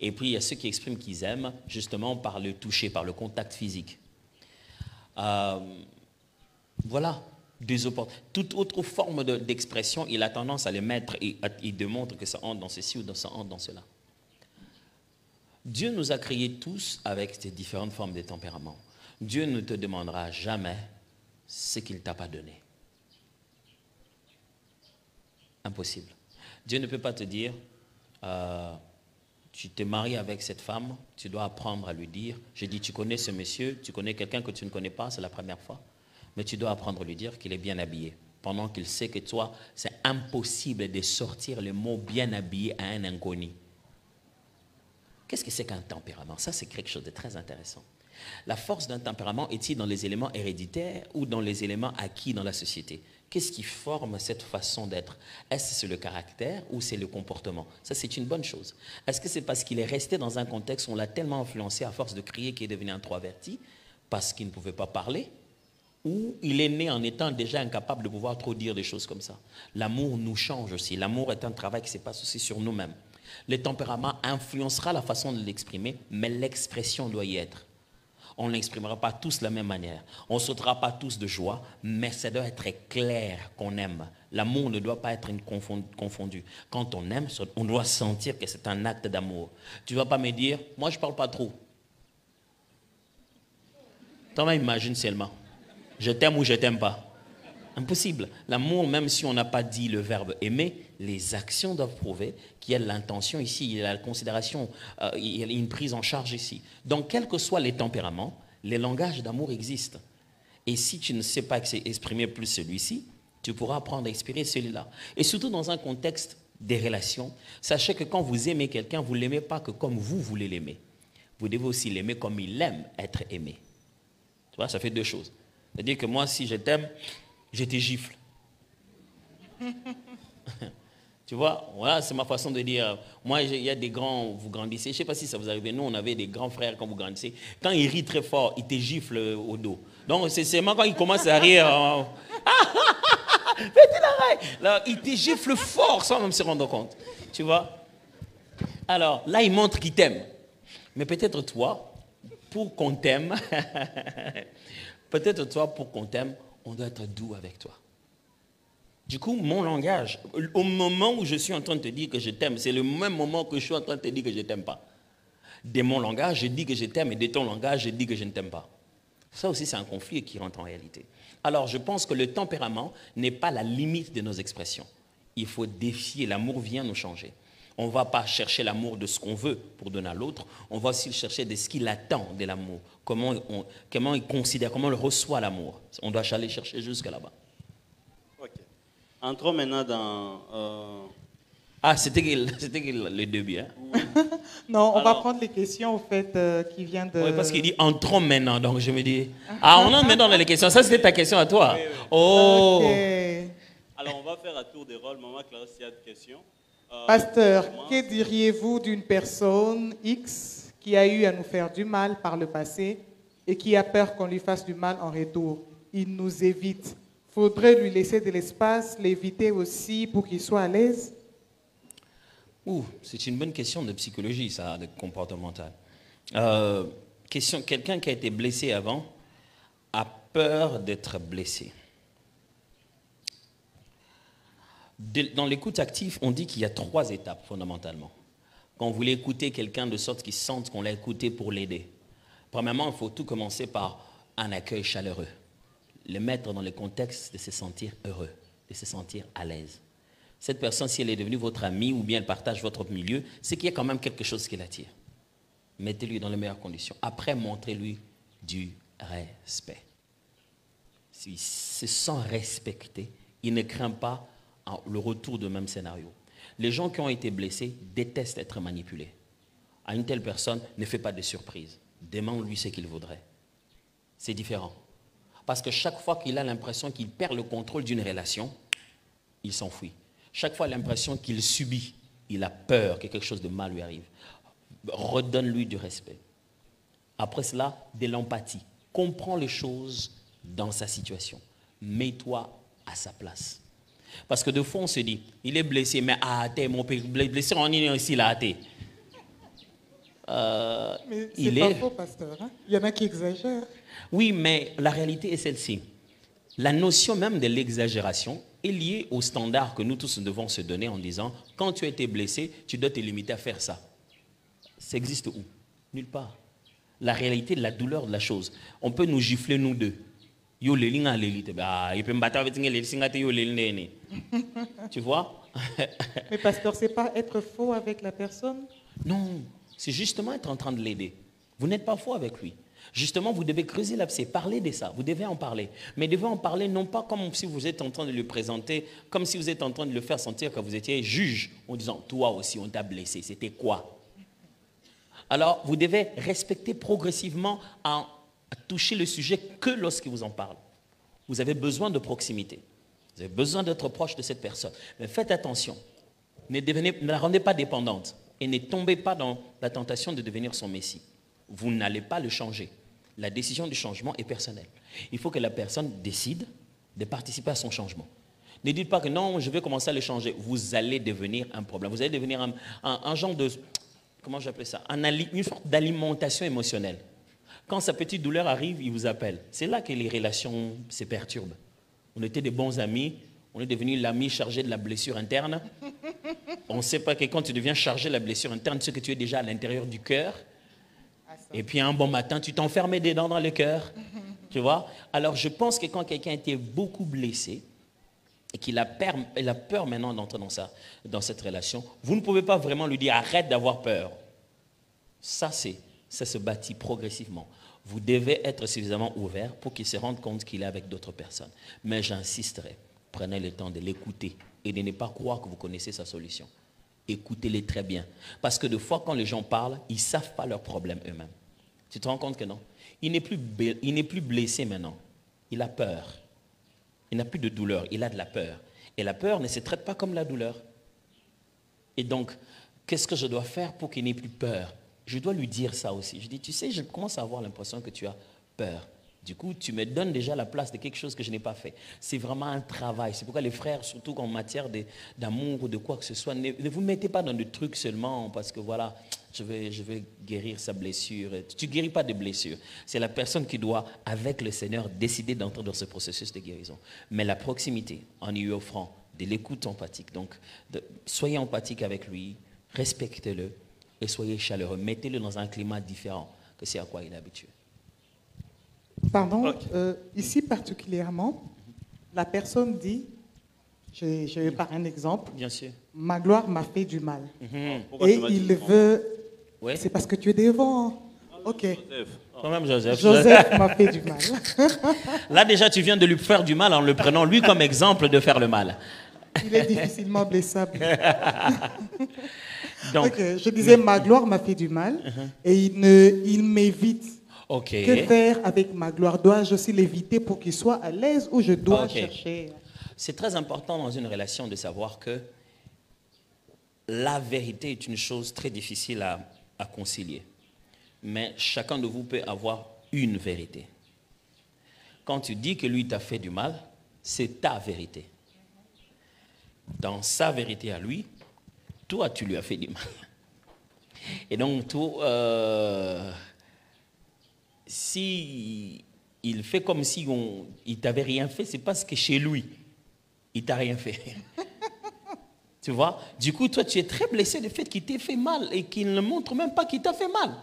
Et puis, il y a ceux qui expriment qu'ils aiment justement par le toucher, par le contact physique. Voilà, toute autre forme d'expression, il a tendance à les mettre et il démontre que ça entre dans ceci ou ça entre dans cela. Dieu nous a créés tous avec ces différentes formes de tempérament. Dieu ne te demandera jamais ce qu'il ne t'a pas donné. Impossible. Dieu ne peut pas te dire, tu t'es marié avec cette femme, tu dois apprendre à lui dire, je dis, tu connais ce monsieur, tu connais quelqu'un que tu ne connais pas, c'est la première fois, mais tu dois apprendre à lui dire qu'il est bien habillé, pendant qu'il sait que toi, c'est impossible de sortir le mot bien habillé à un inconnu. Qu'est-ce que c'est qu'un tempérament? Ça, c'est quelque chose de très intéressant. La force d'un tempérament est-il dans les éléments héréditaires ou dans les éléments acquis dans la société? Qu'est-ce qui forme cette façon d'être? Est-ce que c'est le caractère ou c'est le comportement? Ça, c'est une bonne chose. Est-ce que c'est parce qu'il est resté dans un contexte où on l'a tellement influencé à force de crier qu'il est devenu introverti parce qu'il ne pouvait pas parler? Ou il est né en étant déjà incapable de pouvoir trop dire des choses comme ça? L'amour nous change aussi. L'amour est un travail qui se passe aussi sur nous-mêmes. Le tempérament influencera la façon de l'exprimer, mais l'expression doit y être. On ne l'exprimera pas tous de la même manière. On ne sautera pas tous de joie, mais ça doit être clair qu'on aime. L'amour ne doit pas être confondu. Quand on aime, on doit sentir que c'est un acte d'amour. Tu ne vas pas me dire, moi je ne parle pas trop. Toi, imagine seulement. Je t'aime ou je ne t'aime pas. Impossible. L'amour, même si on n'a pas dit le verbe aimer, les actions doivent prouver qu'il y a l'intention ici, il y a la considération, il y a une prise en charge ici. Donc, quels que soient les tempéraments, les langages d'amour existent. Et si tu ne sais pas exprimer plus celui-ci, tu pourras apprendre à exprimer celui-là. Et surtout dans un contexte des relations, sachez que quand vous aimez quelqu'un, vous ne l'aimez pas que comme vous voulez l'aimer. Vous devez aussi l'aimer comme il aime être aimé. Tu vois, ça fait 2 choses. C'est-à-dire que moi, si je t'aime, je te gifle. Tu vois, voilà, c'est ma façon de dire. Moi, il y a des grands, vous grandissez. Je ne sais pas si ça vous arrive. Nous, on avait des grands frères quand vous grandissez. Quand ils rient très fort, ils te giflent au dos. Donc, c'est seulement quand ils commencent à rire. Là, ils te giflent fort sans même se rendre compte. Tu vois? Alors, là, ils montrent qu'ils t'aiment. Mais peut-être toi, pour qu'on t'aime, on doit être doux avec toi. Du coup, mon langage, au moment où je suis en train de te dire que je t'aime, c'est le même moment que je suis en train de te dire que je ne t'aime pas. De mon langage, je dis que je t'aime, et de ton langage, je dis que je ne t'aime pas. Ça aussi, c'est un conflit qui rentre en réalité. Alors, je pense que le tempérament n'est pas la limite de nos expressions. Il faut défier, l'amour vient nous changer. On ne va pas chercher l'amour de ce qu'on veut pour donner à l'autre, on va aussi le chercher de ce qu'il attend de l'amour, comment il considère, comment il reçoit l'amour. On doit aller chercher jusque là-bas. Ok. Entrons maintenant dans... C'était le début. Hein? Non, on va prendre les questions, au fait, qui viennent de... Oui, parce qu'il dit entrons maintenant, donc je me dis... on entre maintenant dans les questions. Ça, c'était ta question à toi. Oui, oui. Oh. Okay. Alors, on va faire un tour de rôle. Maman Clarisse, il y a des questions. Pasteur, que diriez-vous d'une personne X qui a eu à nous faire du mal par le passé et qui a peur qu'on lui fasse du mal en retour? il nous évite. Faudrait lui laisser de l'espace, l'éviter aussi pour qu'il soit à l'aise? C'est une bonne question de psychologie, ça, de comportemental. Quelqu'un qui a été blessé avant a peur d'être blessé. Dans l'écoute active, on dit qu'il y a 3 étapes fondamentalement. Quand vous voulez écouter quelqu'un de sorte qu'il sente qu'on l'a écouté pour l'aider. Premièrement, il faut tout commencer par un accueil chaleureux. Le mettre dans le contexte de se sentir heureux, de se sentir à l'aise. Cette personne, si elle est devenue votre amie ou bien elle partage votre milieu, c'est qu'il y a quand même quelque chose qui l'attire. Mettez-lui dans les meilleures conditions. Après, montrez-lui du respect. S'il se sent respecté, il ne craint pas le retour du même scénario. Les gens qui ont été blessés détestent être manipulés. À une telle personne, ne fais pas de surprise. Demande-lui ce qu'il voudrait. C'est différent. Parce que chaque fois qu'il a l'impression qu'il perd le contrôle d'une relation, il s'enfuit. Chaque fois l'impression qu'il subit, il a peur que quelque chose de mal lui arrive. Redonne-lui du respect. Après cela, de l'empathie. Comprends les choses dans sa situation. Mets-toi à sa place. Parce que de fois, on se dit, il est blessé, mais t'es mon blessé, on est ici, là, t'es. Mais c'est pas faux, pasteur. Hein? Il y en a qui exagèrent. Oui, mais la réalité est celle-ci. La notion même de l'exagération est liée au standard que nous tous devons se donner en disant, quand tu as été blessé, tu dois te limiter à faire ça. Ça existe où? Nulle part. La réalité de la douleur de la chose. On peut nous gifler, nous deux. Tu vois? Mais pasteur, c'est pas être faux avec la personne? Non, c'est justement être en train de l'aider. Vous n'êtes pas faux avec lui. Justement, vous devez creuser l'abcès, parler de ça, vous devez en parler. Mais devez en parler non pas comme si vous êtes en train de le présenter, comme si vous êtes en train de le faire sentir que vous étiez juge, en disant, toi aussi on t'a blessé, c'était quoi? Alors, vous devez respecter progressivement à toucher le sujet que lorsqu'il vous en parle. Vous avez besoin de proximité, vous avez besoin d'être proche de cette personne. Mais faites attention, ne la rendez pas dépendante et ne tombez pas dans la tentation de devenir son messie. Vous n'allez pas le changer. La décision du changement est personnelle. Il faut que la personne décide de participer à son changement. Ne dites pas que non, je vais commencer à le changer. Vous allez devenir un problème. Vous allez devenir un genre de, comment j'appelle ça, une sorte d'alimentation émotionnelle. Quand sa petite douleur arrive, il vous appelle. C'est là que les relations se perturbent. On était des bons amis, on est devenu l'ami chargé de la blessure interne. On ne sait pas que quand tu deviens chargé de la blessure interne, tu sais que tu es déjà à l'intérieur du cœur. Et puis un bon matin, tu t'enfermes des dents dans le cœur. Tu vois? Alors je pense que quand quelqu'un était beaucoup blessé et qu'il a peur maintenant d'entrer dans cette relation, vous ne pouvez pas vraiment lui dire arrête d'avoir peur. Ça se bâtit progressivement. Vous devez être suffisamment ouvert pour qu'il se rende compte qu'il est avec d'autres personnes. Mais j'insisterai, prenez le temps de l'écouter et de ne pas croire que vous connaissez sa solution. Écoutez-les très bien. Parce que des fois, quand les gens parlent, ils ne savent pas leurs problèmes eux-mêmes. Tu te rends compte que non? Il n'est plus blessé maintenant. Il a peur. Il n'a plus de douleur, il a de la peur. Et la peur ne se traite pas comme la douleur. Et donc, qu'est-ce que je dois faire pour qu'il n'ait plus peur? Je dois lui dire ça aussi. Je dis, tu sais, je commence à avoir l'impression que tu as peur. Du coup, tu me donnes déjà la place de quelque chose que je n'ai pas fait. C'est vraiment un travail. C'est pourquoi les frères, surtout en matière d'amour ou de quoi que ce soit, ne vous mettez pas dans des trucs seulement parce que voilà, je vais guérir sa blessure. Tu ne guéris pas de blessure. C'est la personne qui doit, avec le Seigneur, décider d'entrer dans ce processus de guérison. Mais la proximité, en lui offrant de l'écoute empathique. Donc, soyez empathique avec lui, respectez-le et soyez chaleureux. Mettez-le dans un climat différent que c'est à quoi il est habitué. Pardon, Okay. Ici particulièrement, la personne dit, je vais par un exemple, Bien sûr. ma gloire m'a fait du mal. Pourquoi Et tu m'as dit il devant? veut, Ouais. c'est parce que tu es devant. Hein. Ok, Joseph. Quand même, Joseph. Joseph m'a fait du mal. Là, déjà, tu viens de lui faire du mal en le prenant lui comme exemple de faire le mal. Il est difficilement blessable. Donc, Ok, je disais, ma gloire m'a fait du mal et il m'évite. ok. Que faire avec ma gloire? Dois-je aussi l'éviter pour qu'il soit à l'aise ou je dois Ok. chercher? C'est très important dans une relation de savoir que la vérité est une chose très difficile à concilier. Mais chacun de vous peut avoir une vérité. quand tu dis que lui t'a fait du mal, c'est ta vérité. Dans sa vérité à lui, toi, tu lui as fait du mal. Et donc, si il fait comme si il t'avait rien fait, c'est parce que chez lui, il t'a rien fait. Tu vois? Du coup, toi, tu es très blessé du fait qu'il t'ait fait mal et qu'il ne montre même pas qu'il t'a fait mal.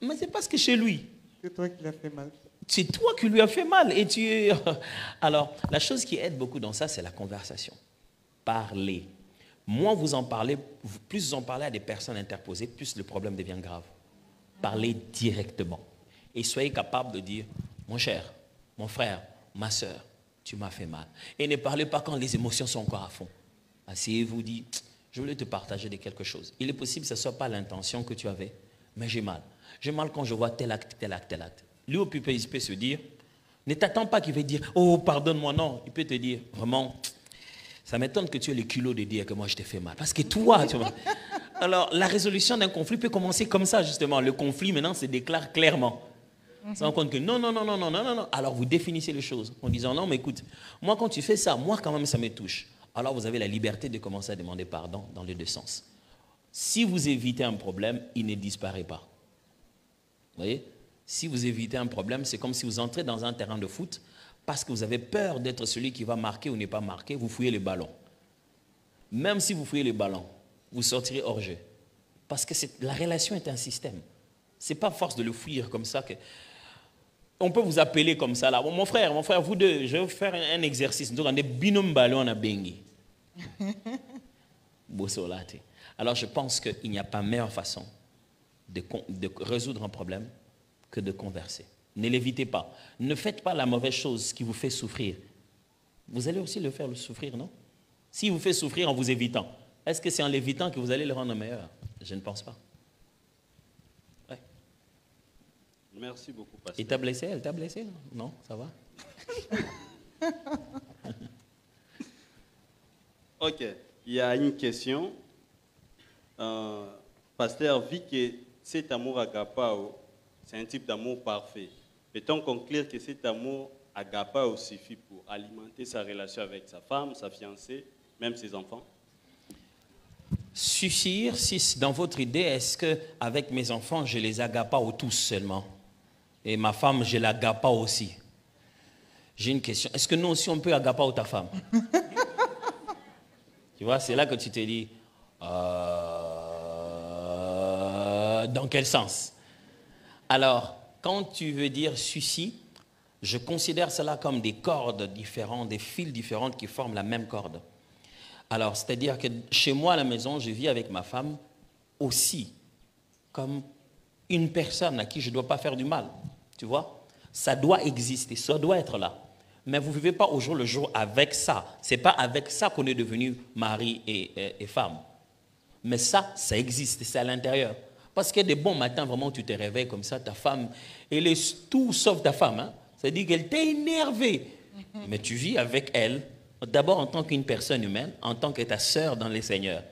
Mais c'est parce que chez lui. C'est toi qui l'as fait mal. C'est toi qui lui as fait mal. Et Alors, la chose qui aide beaucoup dans ça, c'est la conversation. Parler. Moins vous en parlez, plus vous en parlez à des personnes interposées, plus le problème devient grave. Parlez directement. Et soyez capable de dire, mon cher, mon frère, ma soeur, tu m'as fait mal. Et ne parlez pas quand les émotions sont encore à fond. Asseyez-vous, dites, je voulais te partager de quelque chose. Il est possible que ce ne soit pas l'intention que tu avais, mais j'ai mal. J'ai mal quand je vois tel acte, tel acte, tel acte. Lui, au plus, il peut se dire, ne t'attends pas qu'il va dire, oh, pardonne-moi, non. Il peut te dire, vraiment, ça m'étonne que tu aies le culot de dire que moi, je t'ai fait mal. Parce que toi, tu vois. Alors, la résolution d'un conflit peut commencer comme ça, justement. Le conflit, maintenant, se déclare clairement. On se rend compte que non. Alors, vous définissez les choses en disant, non, mais écoute, moi, quand tu fais ça, moi, quand même, ça me touche. Alors, vous avez la liberté de commencer à demander pardon dans les deux sens. Si vous évitez un problème, il ne disparaît pas. Vous voyez? Si vous évitez un problème, c'est comme si vous entrez dans un terrain de foot parce que vous avez peur d'être celui qui va marquer ou n'est pas marqué, vous fouillez les ballons. Même si vous fouillez les ballons, vous sortirez hors jeu. Parce que la relation est un système. Ce n'est pas force de le fuir comme ça que... On peut vous appeler comme ça là. Bon, mon frère, vous deux, je vais vous faire un exercice. Donc, on est binôme ballon à bengi. Alors, je pense qu'il n'y a pas meilleure façon de résoudre un problème que de converser. Ne l'évitez pas. Ne faites pas la mauvaise chose qui vous fait souffrir. Vous allez aussi le faire souffrir, non? S'il vous fait souffrir en vous évitant, est-ce que c'est en l'évitant que vous allez le rendre meilleur? Je ne pense pas. Ouais. Merci beaucoup, pasteur. Il t'a blessé? Elle t'a blessé? Non, ça va? Ok, il y a une question. Pasteur, vu que cet amour agapao, c'est un type d'amour parfait, peut-on conclure que cet amour agapao suffit pour alimenter sa relation avec sa femme, sa fiancée, même ses enfants? Suffire, si dans votre idée, est-ce qu'avec mes enfants, je les agapao tous seulement? Et ma femme, je l'agapao aussi? J'ai une question. Est-ce que nous aussi, on peut agapao ta femme? Tu vois, c'est là que tu te dis, dans quel sens? Alors, quand tu veux dire suci, je considère cela comme des cordes différentes, des fils différentes qui forment la même corde. Alors, c'est-à-dire que chez moi à la maison, je vis avec ma femme aussi comme une personne à qui je ne dois pas faire du mal. Tu vois? Ça doit exister, ça doit être là. Mais vous ne vivez pas au jour le jour avec ça. Ce n'est pas avec ça qu'on est devenu mari et femme. Mais ça existe, c'est à l'intérieur. Parce qu'il y a des bons matins, vraiment, tu te réveilles comme ça, ta femme, elle est tout sauf ta femme. Hein? C'est-à-dire qu'elle t'a énervé. Mais tu vis avec elle, d'abord en tant qu'une personne humaine, en tant que ta sœur dans les Seigneurs.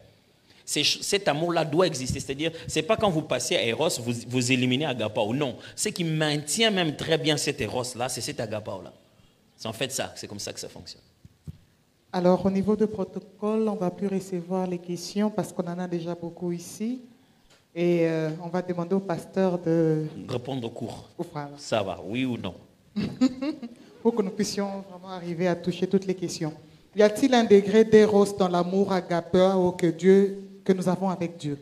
Cet amour-là doit exister. C'est-à-dire, ce n'est pas quand vous passez à Eros, vous éliminez Agapao. Non. Ce qui maintient même très bien cet Eros-là, c'est cet Agapao-là. C'est en fait ça, c'est comme ça que ça fonctionne. Alors, au niveau du protocole, on ne va plus recevoir les questions parce qu'on en a déjà beaucoup ici. Et on va demander au pasteur de... répondre au cours. Voilà. Ça va, oui ou non? Pour que nous puissions vraiment arriver à toucher toutes les questions. Y a-t-il un degré d'éros dans l'amour agapao que nous avons avec Dieu?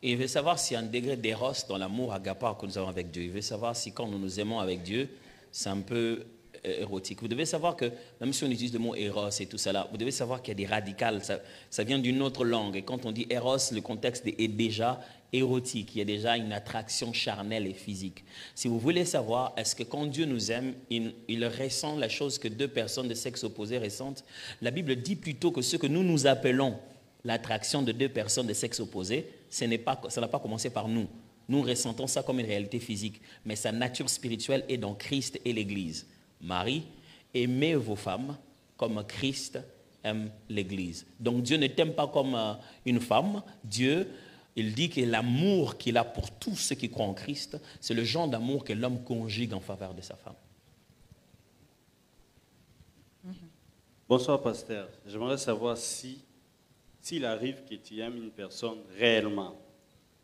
Et il veut savoir s'il y a un degré d'éros dans l'amour agapao que nous avons avec Dieu. Il veut savoir si quand nous nous aimons avec Dieu, c'est un peu érotique. Vous devez savoir que, même si on utilise le mot éros et tout ça là, vous devez savoir qu'il y a des radicales, ça vient d'une autre langue. Et quand on dit éros, le contexte est déjà érotique, il y a déjà une attraction charnelle et physique. Si vous voulez savoir, est-ce que quand Dieu nous aime, il ressent la chose que deux personnes de sexe opposé ressentent? La Bible dit plutôt que ce que nous appelons l'attraction de deux personnes de sexe opposé, ça n'a pas commencé par nous. Nous ressentons ça comme une réalité physique, mais sa nature spirituelle est dans Christ et l'Église. Marie, aimez vos femmes comme Christ aime l'Église. Donc Dieu ne t'aime pas comme une femme. Dieu, il dit que l'amour qu'il a pour tous ceux qui croient en Christ, c'est le genre d'amour que l'homme conjugue en faveur de sa femme. Bonsoir, pasteur. J'aimerais savoir s'il arrive que tu aimes une personne réellement,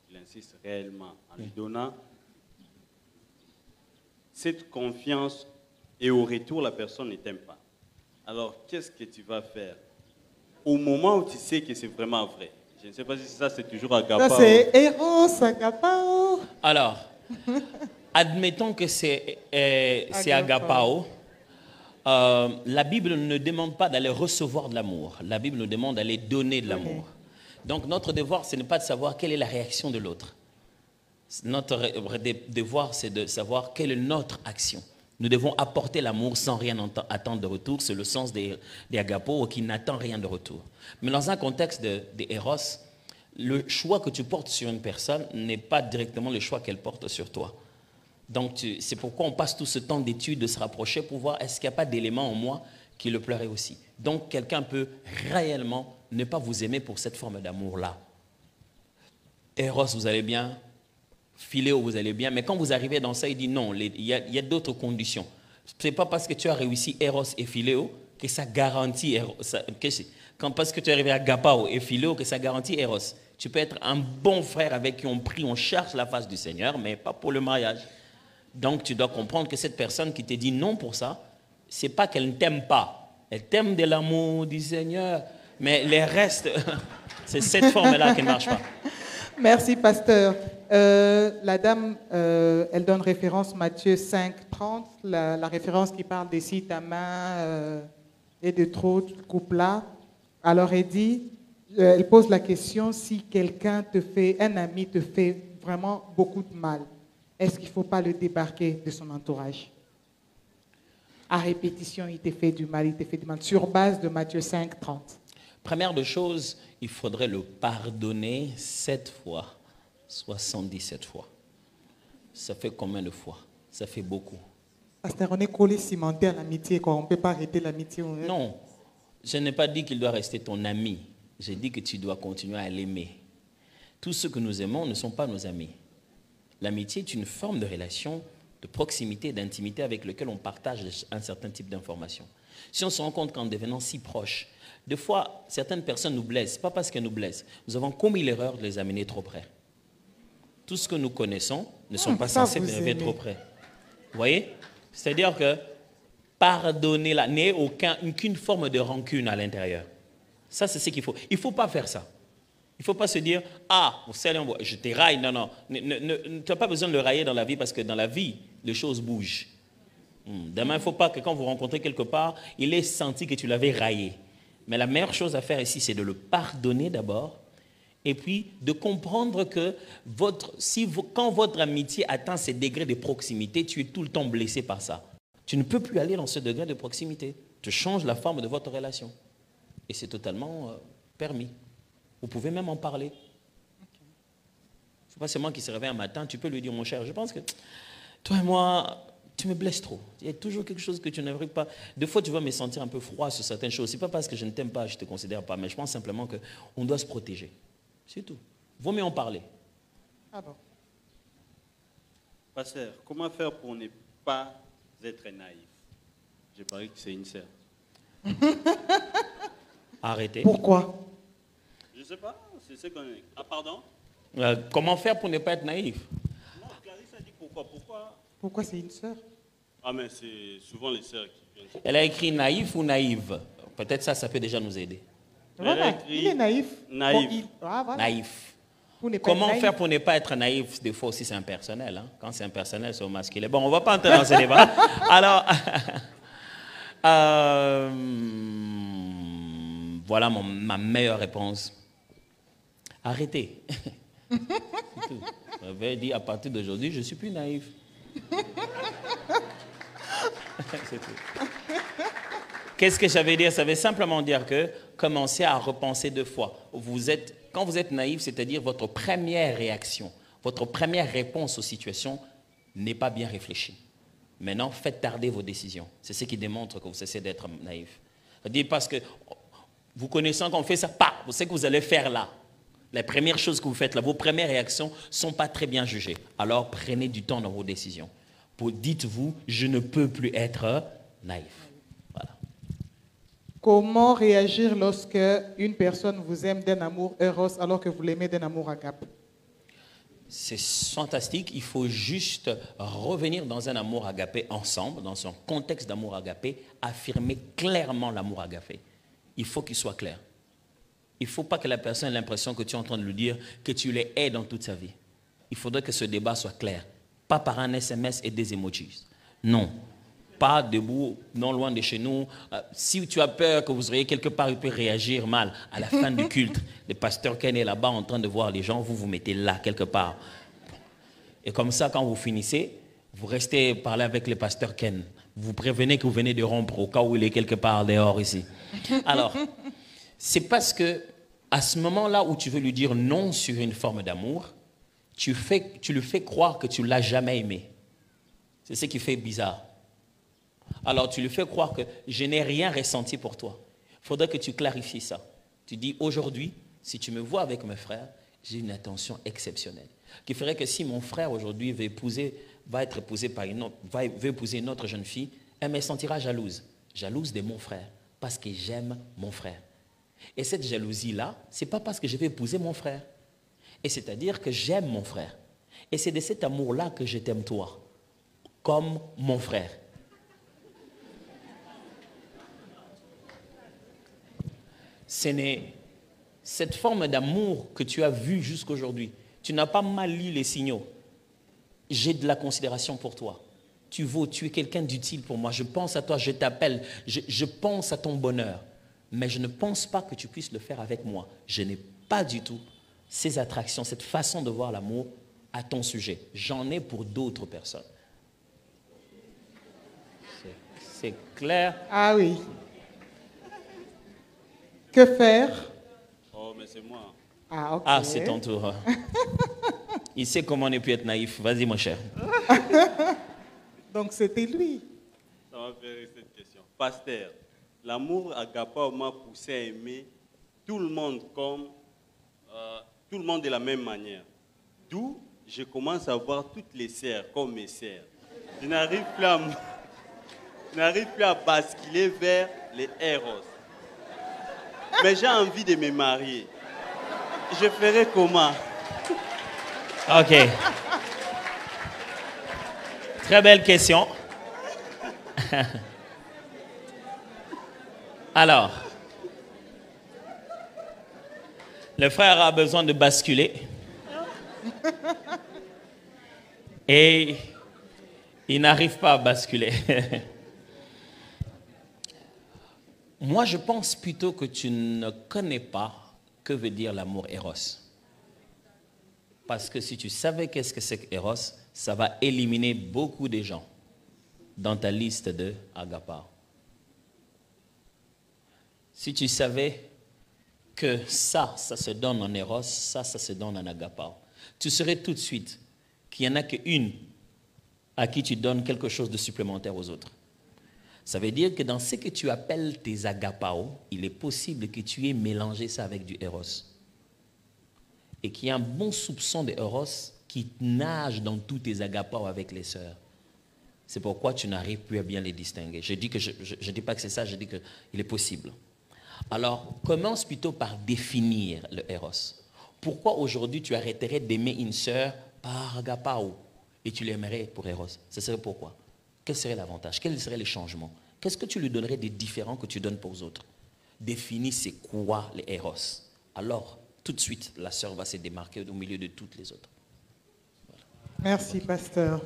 il insiste réellement, en lui donnant cette confiance et au retour, la personne ne t'aime pas. Alors, qu'est-ce que tu vas faire au moment où tu sais que c'est vraiment vrai? Je ne sais pas si ça, c'est toujours agapao. Ça, c'est Eros, agapao. Alors, admettons que c'est agapao. La Bible ne demande pas d'aller recevoir de l'amour. La Bible nous demande d'aller donner de l'amour. Donc, notre devoir, ce n'est pas de savoir quelle est la réaction de l'autre. Notre devoir, c'est de savoir quelle est notre action. Nous devons apporter l'amour sans rien attendre de retour. C'est le sens des agapos qui n'attend rien de retour. Mais dans un contexte de Eros, le choix que tu portes sur une personne n'est pas directement le choix qu'elle porte sur toi. Donc, c'est pourquoi on passe tout ce temps d'étude, de se rapprocher pour voir est-ce qu'il n'y a pas d'éléments en moi qui le pleurait aussi. Donc, quelqu'un peut réellement ne pas vous aimer pour cette forme d'amour-là. Eros, vous allez bien. Philéo, vous allez bien. Mais quand vous arrivez dans ça, il dit non, il y a d'autres conditions. Ce n'est pas parce que tu as réussi Eros et Philéo que ça garantit Eros. Parce que tu es arrivé à Agapao et Philéo que ça garantit Eros. Tu peux être un bon frère avec qui on prie, on cherche la face du Seigneur, mais pas pour le mariage. Donc tu dois comprendre que cette personne qui te dit non pour ça, ce n'est pas qu'elle ne t'aime pas. Elle t'aime de l'amour du Seigneur, mais les restes, c'est cette forme-là qui ne marche pas. Merci, pasteur. La dame, elle donne référence Matthieu 5, 30, la référence qui parle de si ta main est de trop, tu coupes là. Alors elle dit, elle pose la question si quelqu'un un ami te fait vraiment beaucoup de mal, est-ce qu'il ne faut pas le débarquer de son entourage? À répétition, il te fait du mal, sur base de Matthieu 5, 30. Première des choses, il faudrait le pardonner 7 fois, 77 fois. Ça fait combien de fois? Ça fait beaucoup. Pasteur, on est collé cimenté à l'amitié, quoi. On ne peut pas arrêter l'amitié. Non, je n'ai pas dit qu'il doit rester ton ami. J'ai dit que tu dois continuer à l'aimer. Tous ceux que nous aimons ne sont pas nos amis. L'amitié est une forme de relation, de proximité, d'intimité avec laquelle on partage un certain type d'informations. Si on se rend compte qu'en devenant si proches, des fois, certaines personnes nous blessent, pas parce qu'elles nous blessent. Nous avons commis l'erreur de les amener trop près. Tout ce que nous connaissons ne sont pas censés les amener trop près. Vous voyez? C'est-à-dire que pardonner là, n'est aucune forme de rancune à l'intérieur. Ça, c'est ce qu'il faut. Il ne faut pas faire ça. Il ne faut pas se dire, ah, je te raille. Non, non. Tu n'as pas besoin de le railler dans la vie parce que dans la vie, les choses bougent. Demain, il ne faut pas que quand vous rencontrez quelque part, il ait senti que tu l'avais raillé. Mais la meilleure chose à faire ici, c'est de le pardonner d'abord et puis de comprendre que quand votre amitié atteint ces degrés de proximité, tu es tout le temps blessé par ça. Tu ne peux plus aller dans ce degré de proximité. Tu changes la forme de votre relation. Et c'est totalement permis. Vous pouvez même en parler. C'est pas seulement qu'il se réveille un matin, tu peux lui dire, mon cher, je pense que toi et moi, tu me blesses trop. Il y a toujours quelque chose que tu n'aimerais pas. Des fois, tu vas me sentir un peu froid sur certaines choses. Ce n'est pas parce que je ne t'aime pas, je ne te considère pas, mais je pense simplement qu'on doit se protéger. C'est tout. Vaut mieux en parler. Ah bon. Pasteur, comment faire pour ne pas être naïf? J'ai parlé que c'est une sœur. Arrêtez. Pourquoi? Je ne sais pas, c'est ce qu'on est. Ah, pardon? Comment faire pour ne pas être naïf? Non, Clarisse a dit pourquoi. Pourquoi c'est une sœur? Ah, mais c'est souvent les sœurs qui viennent. Elle a écrit naïf ou naïve? Peut-être ça peut déjà nous aider. Voilà, il est naïf. Naïf. Voilà. Naïf. Comment faire pour ne pas être naïf? Des fois aussi c'est impersonnel. Hein? Quand c'est impersonnel, c'est au masculin. Bon, on ne va pas entrer dans ce débat. Alors, voilà ma meilleure réponse. Arrêtez. C'est tout. J'avais dit à partir d'aujourd'hui, je ne suis plus naïf. C'est tout. Qu'est-ce que j'avais dit? Ça veut simplement dire que commencez à repenser 2 fois. Quand vous êtes naïf, c'est-à-dire votre première réaction, votre première réponse aux situations n'est pas bien réfléchie. Maintenant, faites tarder vos décisions. C'est ce qui démontre que vous cessez d'être naïf. C'est-à-dire parce que vous connaissant qu'on fait ça, vous savez que vous allez faire là. Les premières choses que vous faites là, vos premières réactions ne sont pas très bien jugées. Alors prenez du temps dans vos décisions. Dites-vous, je ne peux plus être naïf. Voilà. Comment réagir lorsque une personne vous aime d'un amour eros alors que vous l'aimez d'un amour agape? C'est fantastique. Il faut juste revenir dans un amour agapé ensemble, dans un contexte d'amour agapé, affirmer clairement l'amour agapé. Il faut qu'il soit clair. Il ne faut pas que la personne ait l'impression que tu es en train de lui dire que tu les hais dans toute sa vie. Il faudrait que ce débat soit clair. Pas par un SMS et des emojis. Non. Pas debout, non loin de chez nous. Si tu as peur que vous auriez quelque part, il peut réagir mal. À la fin du culte, le pasteur Ken est là-bas en train de voir les gens, vous vous mettez là quelque part. Et comme ça, quand vous finissez, vous restez parler avec le pasteur Ken. Vous prévenez que vous venez de rompre au cas où il est quelque part dehors ici. Alors, c'est parce que à ce moment-là où tu veux lui dire non sur une forme d'amour, tu lui fais croire que tu ne l'as jamais aimé. C'est ce qui fait bizarre. Alors tu lui fais croire que je n'ai rien ressenti pour toi. Il faudrait que tu clarifies ça. Tu dis aujourd'hui, si tu me vois avec mes frères, j'ai une attention exceptionnelle. Qui ferait que si mon frère aujourd'hui veut épouser une autre jeune fille, elle me sentira jalouse. Jalouse de mon frère, parce que j'aime mon frère. Et cette jalousie-là, ce n'est pas parce que je vais épouser mon frère. Et c'est-à-dire que j'aime mon frère. Et c'est de cet amour-là que je t'aime toi, comme mon frère. Cette forme d'amour que tu as vue jusqu'aujourd'hui, tu n'as pas mal lu les signaux. J'ai de la considération pour toi. Tu vaux, tu es quelqu'un d'utile pour moi. Je pense à toi, je t'appelle, je pense à ton bonheur. Mais je ne pense pas que tu puisses le faire avec moi. Je n'ai pas du tout ces attractions, cette façon de voir l'amour à ton sujet. J'en ai pour d'autres personnes. C'est clair? Ah oui. Que faire? Oh, mais c'est moi. Ah, ok. Ah, c'est ton tour. Il sait comment ne plus être naïf. Vas-y, mon cher. Donc, c'était lui. Ça m'a fait rire cette question. Pasteur, l'amour agapao m'a poussé à aimer tout le monde comme tout le monde de la même manière. D'où je commence à voir toutes les sœurs comme mes sœurs. Je n'arrive plus à basculer vers les héros. Mais j'ai envie de me marier. Je ferai comment? OK. Très belle question. Alors, le frère a besoin de basculer. Et il n'arrive pas à basculer. Moi, je pense plutôt que tu ne connais pas que veut dire l'amour Eros. Parce que si tu savais qu'est-ce que c'est que Eros, ça va éliminer beaucoup de gens dans ta liste de agapao. Si tu savais que ça se donne en Eros, ça se donne en agapao, tu saurais tout de suite qu'il n'y en a qu'une à qui tu donnes quelque chose de supplémentaire aux autres. Ça veut dire que dans ce que tu appelles tes agapao, il est possible que tu aies mélangé ça avec du Eros. Et qu'il y ait un bon soupçon de Eros qui nage dans tous tes agapao avec les sœurs. C'est pourquoi tu n'arrives plus à bien les distinguer. Je ne dis pas que c'est ça, je dis qu'il est possible. Alors, commence plutôt par définir le Eros. Pourquoi aujourd'hui tu arrêterais d'aimer une sœur par agapao et tu l'aimerais pour Eros? Ce serait pourquoi? Quel serait l'avantage? Quels seraient les changements? Qu'est-ce que tu lui donnerais des différents que tu donnes pour les autres? Définis c'est quoi les Eros. Alors, tout de suite, la sœur va se démarquer au milieu de toutes les autres. Voilà. Merci, pasteur.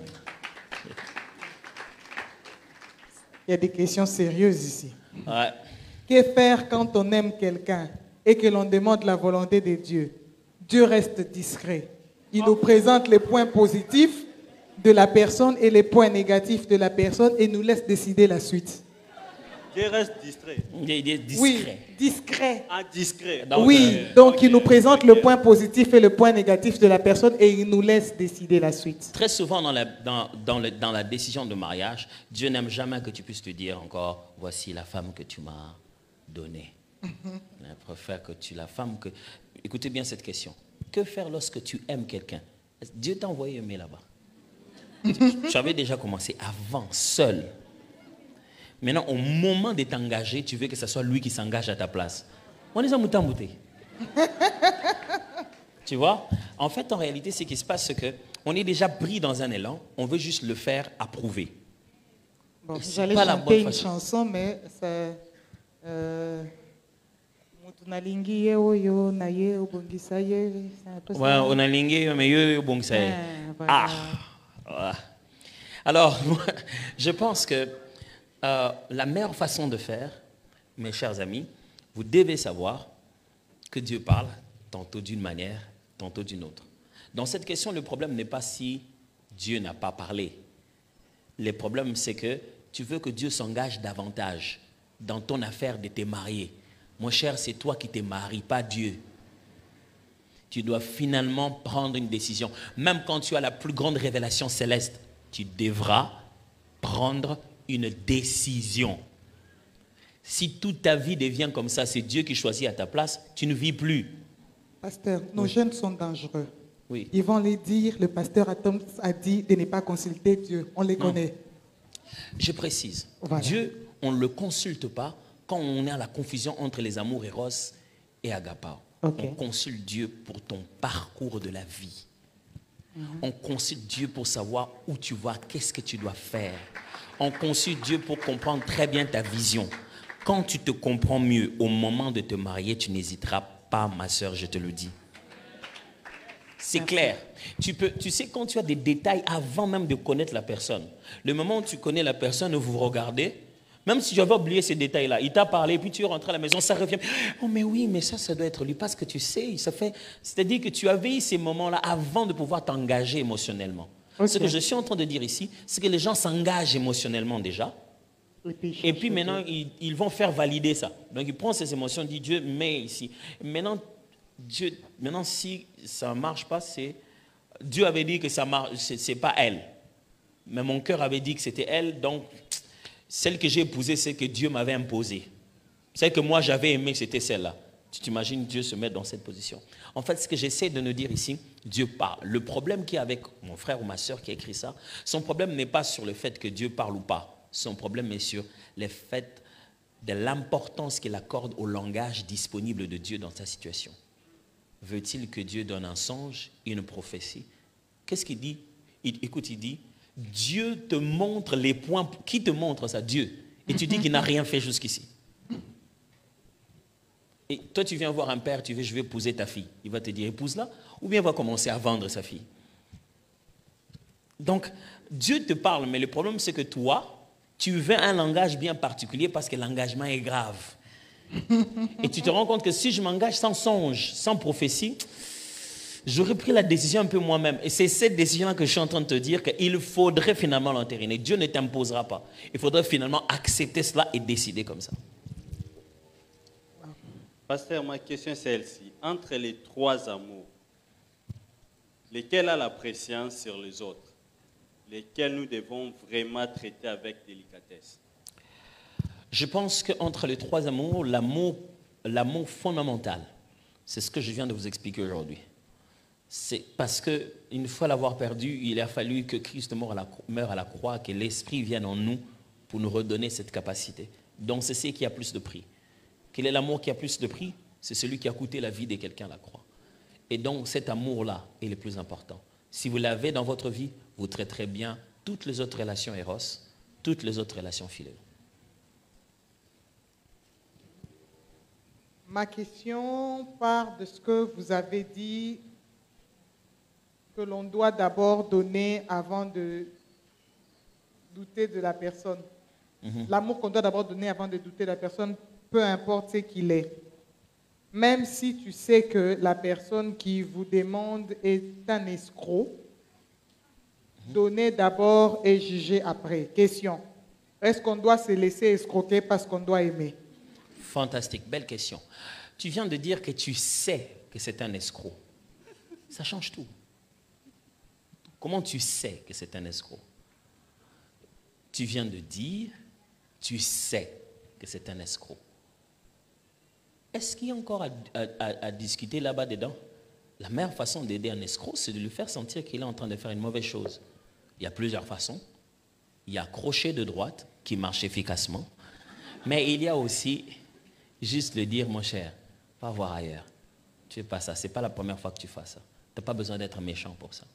Il y a des questions sérieuses ici. Ouais. Que faire quand on aime quelqu'un et que l'on demande la volonté de Dieu? Dieu reste discret. Il nous présente les points positifs de la personne et les points négatifs de la personne et nous laisse décider la suite. Dieu reste distrait. Discret. Oui, discret. Ah, discret. Donc, Oui, donc il nous présente le point positif et le point négatif de la personne et il nous laisse décider la suite. Très souvent dans la décision de mariage, Dieu n'aime jamais que tu puisses te dire encore, voici la femme que tu m'as donnée. Il préfère que la femme que... Écoutez bien cette question. Que faire lorsque tu aimes quelqu'un? Dieu t'a envoyé aimer là-bas. Tu avais déjà commencé avant, seul. Maintenant, au moment de t'engager, tu veux que ce soit lui qui s'engage à ta place. On est en moutamouté. Tu vois? En fait, en réalité, ce qui se passe, c'est qu'on est déjà pris dans un élan, on veut juste le faire approuver. Bon, j'allais pas la chanter bonne une façon. chanson, mais c'est... Mutunalingi ye oyo na ye obongisa ye. C'est un peu ça. Ouais, on a lingué, mais bon, ça est. Voilà. Ah. Alors, je pense que la meilleure façon de faire, mes chers amis, vous devez savoir que Dieu parle tantôt d'une manière, tantôt d'une autre. Dans cette question, le problème n'est pas si Dieu n'a pas parlé. Le problème, c'est que tu veux que Dieu s'engage davantage dans ton affaire de te marier. Mon cher, c'est toi qui te maries, pas Dieu. Tu dois finalement prendre une décision. Même quand tu as la plus grande révélation céleste, tu devras prendre une décision. Si toute ta vie devient comme ça, c'est Dieu qui choisit à ta place, tu ne vis plus. Pasteur, nos jeunes sont dangereux. Oui. Ils vont les dire, le pasteur Atom a dit de ne pas consulter Dieu. On les connaît. Je précise, Voilà. Dieu, on ne le consulte pas quand on est à la confusion entre les amours Eros et Agapao. Ok. On consulte Dieu pour ton parcours de la vie. On consulte Dieu pour savoir où tu vas, qu'est-ce que tu dois faire. On consulte Dieu pour comprendre très bien ta vision. Quand tu te comprends mieux au moment de te marier, tu n'hésiteras pas, ma soeur, je te le dis. C'est clair. Tu sais, quand tu as des détails avant même de connaître la personne, le moment où tu connais la personne, vous vous regardez, même si j'avais oublié ces détails-là, il t'a parlé, puis tu es rentré à la maison, ça revient. Oh, mais oui, mais ça doit être lui, parce que tu sais, c'est-à-dire que tu avais eu ces moments-là avant de pouvoir t'engager émotionnellement. Ok. Ce que je suis en train de dire ici, c'est que les gens s'engagent émotionnellement déjà, et puis maintenant, ils vont faire valider ça. Donc, ils prennent ces émotions, disent Dieu, mets ici. Maintenant, si ça ne marche pas, Dieu avait dit que ça marche, c'est pas elle. Mais mon cœur avait dit que c'était elle, donc celle que j'ai épousée, c'est que Dieu m'avait imposée. Celle que moi j'avais aimée, c'était celle-là. Tu t'imagines Dieu se mettre dans cette position. En fait, ce que j'essaie de nous dire ici, Dieu parle. Le problème qu'il y a avec mon frère ou ma soeur qui a écrit ça, son problème n'est pas sur le fait que Dieu parle ou pas. Son problème est sur le fait de l'importance qu'il accorde au langage disponible de Dieu dans sa situation. Veut-il que Dieu donne un songe, une prophétie? Qu'est-ce qu'il dit? Écoute, il dit, Dieu te montre les points. Qui te montre ça? Dieu. Et tu dis qu'il n'a rien fait jusqu'ici. Et toi, tu viens voir un père, tu dis, je vais épouser ta fille. Il va te dire, épouse-la, ou bien il va commencer à vendre sa fille. Donc, Dieu te parle, mais le problème, c'est que toi, tu veux un langage bien particulier parce que l'engagement est grave. Et tu te rends compte que si je m'engage sans songe, sans prophétie, j'aurais pris la décision un peu moi-même. Et c'est cette décision-là que je suis en train de te dire qu'il faudrait finalement l'entériner. Dieu ne t'imposera pas. Il faudrait finalement accepter cela et décider comme ça. Pasteur, ma question est celle-ci. Entre les trois amours, lesquels a la préscience sur les autres? Lesquels nous devons vraiment traiter avec délicatesse? Je pense qu'entre les trois amours, l'amour fondamental, c'est ce que je viens de vous expliquer aujourd'hui. C'est parce qu'une fois l'avoir perdu, il a fallu que Christ meure à la croix, que l'Esprit vienne en nous pour nous redonner cette capacité. Donc c'est ce qui a plus de prix. Quel est l'amour qui a plus de prix? C'est celui qui a coûté la vie de quelqu'un à la croix. Et donc cet amour-là est le plus important. Si vous l'avez dans votre vie, vous traiterez bien toutes les autres relations éros, toutes les autres relations philées. Ma question part de ce que vous avez dit, que l'on doit d'abord donner avant de douter de la personne. L'amour qu'on doit d'abord donner avant de douter de la personne, peu importe ce qu'il est. Même si tu sais que la personne qui vous demande est un escroc, donner d'abord et juger après. Question. Est-ce qu'on doit se laisser escroquer parce qu'on doit aimer? Fantastique, belle question. Tu viens de dire que tu sais que c'est un escroc. Ça change tout. Comment tu sais que c'est un escroc? Tu viens de dire, tu sais que c'est un escroc. Est-ce qu'il y a encore à discuter là-bas dedans? La meilleure façon d'aider un escroc, c'est de lui faire sentir qu'il est en train de faire une mauvaise chose. Il y a plusieurs façons. Il y a crochet de droite qui marche efficacement. Mais il y a aussi juste le dire, mon cher, va voir ailleurs. Tu fais pas ça. Ce n'est pas la première fois que tu fais ça. Tu n'as pas besoin d'être méchant pour ça.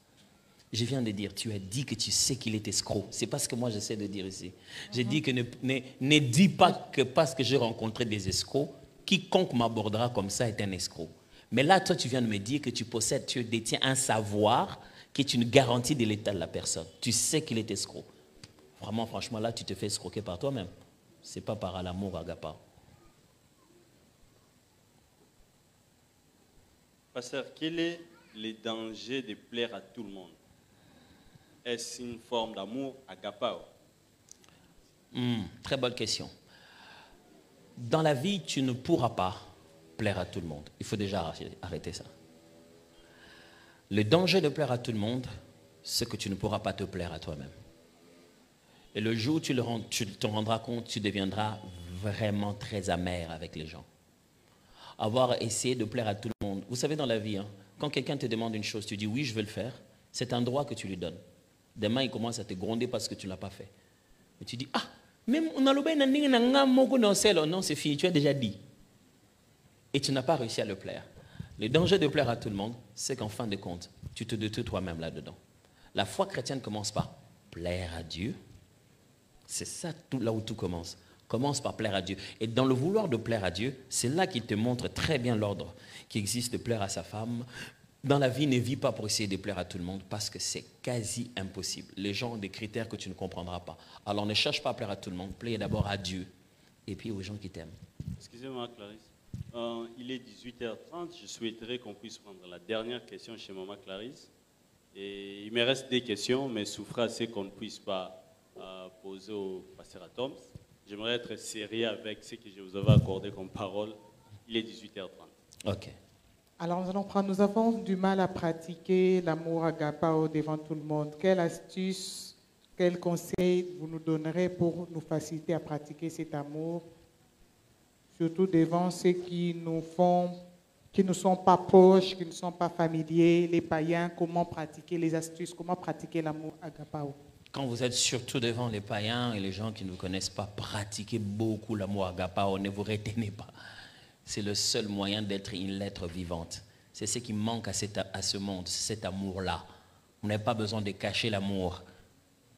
Je viens de dire, tu as dit que tu sais qu'il est escroc. C'est pas ce que moi j'essaie de dire ici. J'ai dit que ne dis pas que parce que j'ai rencontré des escrocs, quiconque m'abordera comme ça est un escroc. Mais là, toi, tu viens de me dire que tu possèdes, tu détiens un savoir qui est une garantie de l'état de la personne. Tu sais qu'il est escroc. Vraiment, franchement, là, tu te fais escroquer par toi-même. Ce n'est pas par l'amour agapao. Pasteur, quel est le danger de plaire à tout le monde? Est-ce une forme d'amour agapao? Très bonne question. Dans la vie, tu ne pourras pas plaire à tout le monde. Il faut déjà arrêter ça. Le danger de plaire à tout le monde, c'est que tu ne pourras pas te plaire à toi-même. Et le jour où tu te rendras compte, tu deviendras vraiment très amer avec les gens. Avoir essayé de plaire à tout le monde. Vous savez, dans la vie, quand quelqu'un te demande une chose, tu dis oui, je veux le faire, c'est un droit que tu lui donnes. Demain, il commence à te gronder parce que tu ne l'as pas fait. Et tu dis, ah, même on a le non, c'est fini, tu as déjà dit. Et tu n'as pas réussi à le plaire. Le danger de plaire à tout le monde, c'est qu'en fin de compte, tu te détruis toi-même là-dedans. La foi chrétienne commence par plaire à Dieu. C'est ça là où tout commence. Commence par plaire à Dieu. Et dans le vouloir de plaire à Dieu, c'est là qu'il te montre très bien l'ordre qui existe de plaire à sa femme. Dans la vie, ne vis pas pour essayer de plaire à tout le monde parce que c'est quasi impossible. Les gens ont des critères que tu ne comprendras pas. Alors ne cherche pas à plaire à tout le monde. Plaise d'abord à Dieu et puis aux gens qui t'aiment. Excusez-moi, Clarisse. Il est 18h30. Je souhaiterais qu'on puisse prendre la dernière question chez Maman Clarisse. Et il me reste des questions, mais souffrez assez qu'on ne puisse pas poser au pasteur Atoms. J'aimerais être sérieux avec ce que je vous avais accordé comme parole. Il est 18h30. Ok. Alors nous avons du mal à pratiquer l'amour agapao devant tout le monde. Quelle astuce, quel conseil vous nous donnerez pour nous faciliter à pratiquer cet amour, surtout devant ceux qui ne sont pas proches, qui ne sont pas familiers, les païens? Comment pratiquer les astuces, comment pratiquer l'amour agapao? Quand vous êtes surtout devant les païens et les gens qui ne vous connaissent pas, pratiquez beaucoup l'amour agapao, ne vous retenez pas. C'est le seul moyen d'être une lettre vivante. C'est ce qui manque à ce monde, cet amour-là. On n'a pas besoin de cacher l'amour.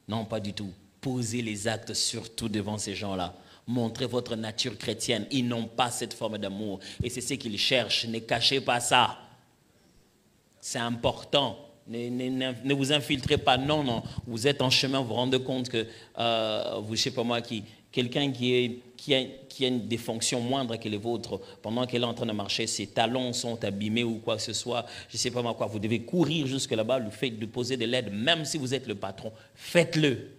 Non, pas du tout. Posez les actes surtout devant ces gens-là. Montrez votre nature chrétienne. Ils n'ont pas cette forme d'amour. Et c'est ce qu'ils cherchent. Ne cachez pas ça. C'est important. Ne vous infiltrez pas. Non, non. Vous êtes en chemin, vous vous rendez compte que, je ne sais pas moi, quelqu'un qui a des fonctions moindres que les vôtres, pendant qu'elle est en train de marcher, ses talons sont abîmés ou quoi que ce soit, je ne sais pas moi quoi, vous devez courir jusque là-bas, le fait de poser de l'aide, même si vous êtes le patron, faites-le.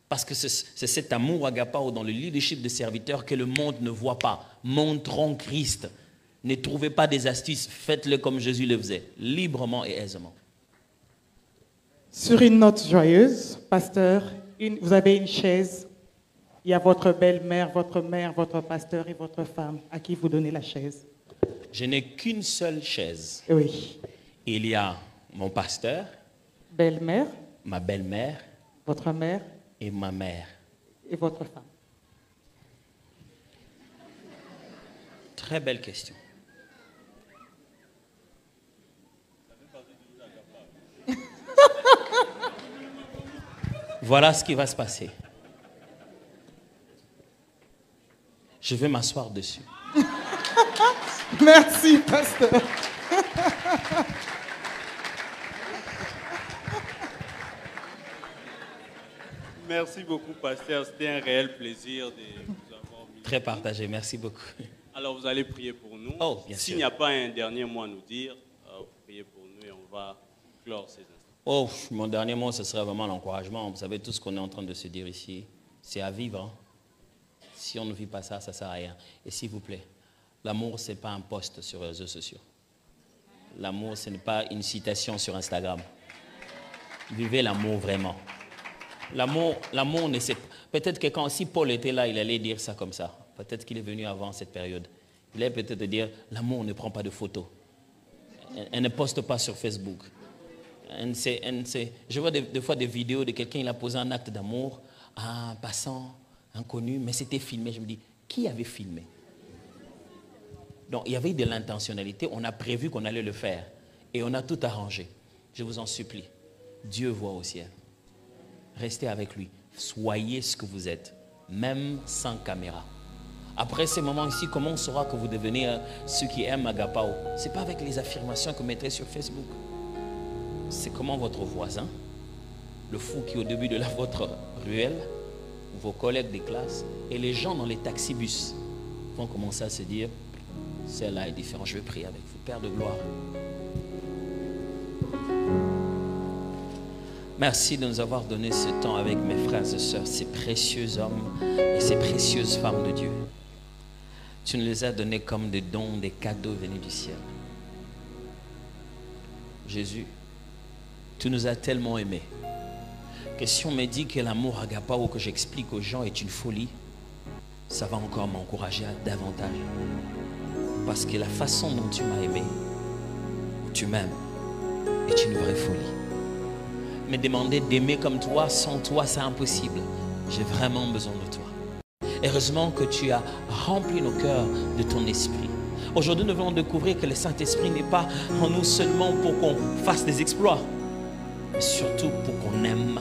Parce que c'est cet amour agapao dans le leadership de serviteurs que le monde ne voit pas. Montrons Christ. Ne trouvez pas des astuces, faites-le comme Jésus le faisait, librement et aisément. Sur une note joyeuse, pasteur, vous avez une chaise. Il y a votre belle-mère, votre mère, votre pasteur et votre femme. À qui vous donnez la chaise? Je n'ai qu'une seule chaise. Oui. Il y a mon pasteur, Belle-mère, ma belle-mère votre mère et ma mère. et votre femme. Très belle question. Voilà ce qui va se passer. Je vais m'asseoir dessus. Merci, pasteur. Merci beaucoup, pasteur. C'était un réel plaisir de vous avoir mis. Très partagé, merci beaucoup. Alors, vous allez prier pour nous. Oh, bien sûr. S'il n'y a pas un dernier mot à nous dire, vous priez pour nous et on va clore ces instants. Oh, mon dernier mot, ce serait vraiment l'encouragement. Vous savez, tout ce qu'on est en train de se dire ici, c'est à vivre. Hein? Si on ne vit pas ça, ça ne sert à rien. Et s'il vous plaît, l'amour, ce n'est pas un post sur les réseaux sociaux. L'amour, ce n'est pas une citation sur Instagram. Vivez l'amour vraiment. L'amour, ne sait pas. Peut-être que si Paul était là, il allait dire ça comme ça. Peut-être qu'il est venu avant cette période. Il allait peut-être dire, l'amour ne prend pas de photos. Elle ne poste pas sur Facebook. Je vois des fois des vidéos de quelqu'un, il a posé un acte d'amour un passant inconnu, mais c'était filmé. Je me dis, qui avait filmé? Donc, il y avait de l'intentionnalité. On a prévu qu'on allait le faire. Et on a tout arrangé. Je vous en supplie. Dieu voit au ciel. Restez avec lui. Soyez ce que vous êtes, même sans caméra. Après ces moments ici, comment on saura que vous devenez ceux qui aiment Agapao? Ce n'est pas avec les affirmations que vous mettrez sur Facebook. C'est comment votre voisin, le fou qui est au début de votre ruelle, vos collègues de classe et les gens dans les taxibus vont commencer à se dire, celle-là est différente, je vais prier avec vous. Père de gloire, merci de nous avoir donné ce temps avec mes frères et sœurs, ces précieux hommes et ces précieuses femmes de Dieu. Tu nous les as donnés comme des dons, des cadeaux venus du ciel. Jésus, tu nous as tellement aimés que si on me dit que l'amour agapao que j'explique aux gens est une folie, ça va encore m'encourager davantage. Parce que la façon dont tu m'as aimé, tu m'aimes, est une vraie folie. Me demander d'aimer comme toi, sans toi, c'est impossible. J'ai vraiment besoin de toi. Heureusement que tu as rempli nos cœurs de ton esprit. Aujourd'hui, nous venons découvrir que le Saint-Esprit n'est pas en nous seulement pour qu'on fasse des exploits, mais surtout pour qu'on aime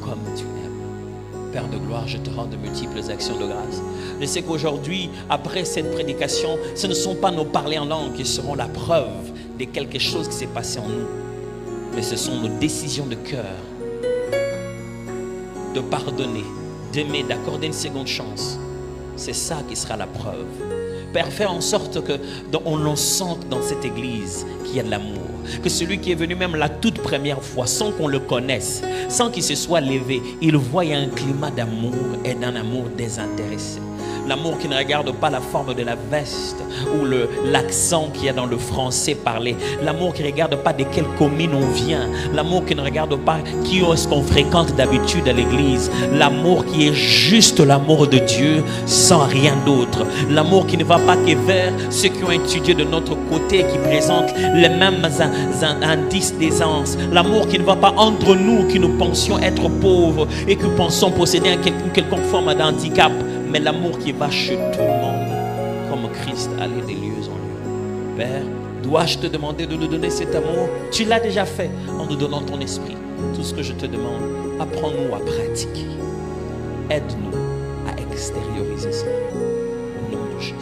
comme tu aimes. Père de gloire, je te rends de multiples actions de grâce. Je sais qu'aujourd'hui, après cette prédication, ce ne sont pas nos parler en langue qui seront la preuve de quelque chose qui s'est passé en nous, mais ce sont nos décisions de cœur de pardonner, d'aimer, d'accorder une seconde chance. C'est ça qui sera la preuve. Père, fais en sorte qu'on sente dans cette église qu'il y a de l'amour. Que celui qui est venu même la toute première fois, sans qu'on le connaisse, sans qu'il se soit levé, il voit un climat d'amour et d'un amour désintéressé. L'amour qui ne regarde pas la forme de la veste ou l'accent qu'il y a dans le français parlé. L'amour qui ne regarde pas de quelle commune on vient. L'amour qui ne regarde pas qui est-ce qu'on fréquente d'habitude à l'église. L'amour qui est juste l'amour de Dieu sans rien d'autre. L'amour qui ne va pas que vers ceux qui ont étudié de notre côté, qui présentent les mêmes indices d'aisance. L'amour qui ne va pas entre nous qui nous pensions être pauvres et qui pensons posséder une quelconque forme d'handicap. Mais l'amour qui va chez tout le monde, comme Christ allait des lieux en lieu. Père, dois-je te demander de nous donner cet amour? Tu l'as déjà fait en nous donnant ton esprit. Tout ce que je te demande, apprends-nous à pratiquer. Aide-nous à extérioriser cela. Au nom de Jésus.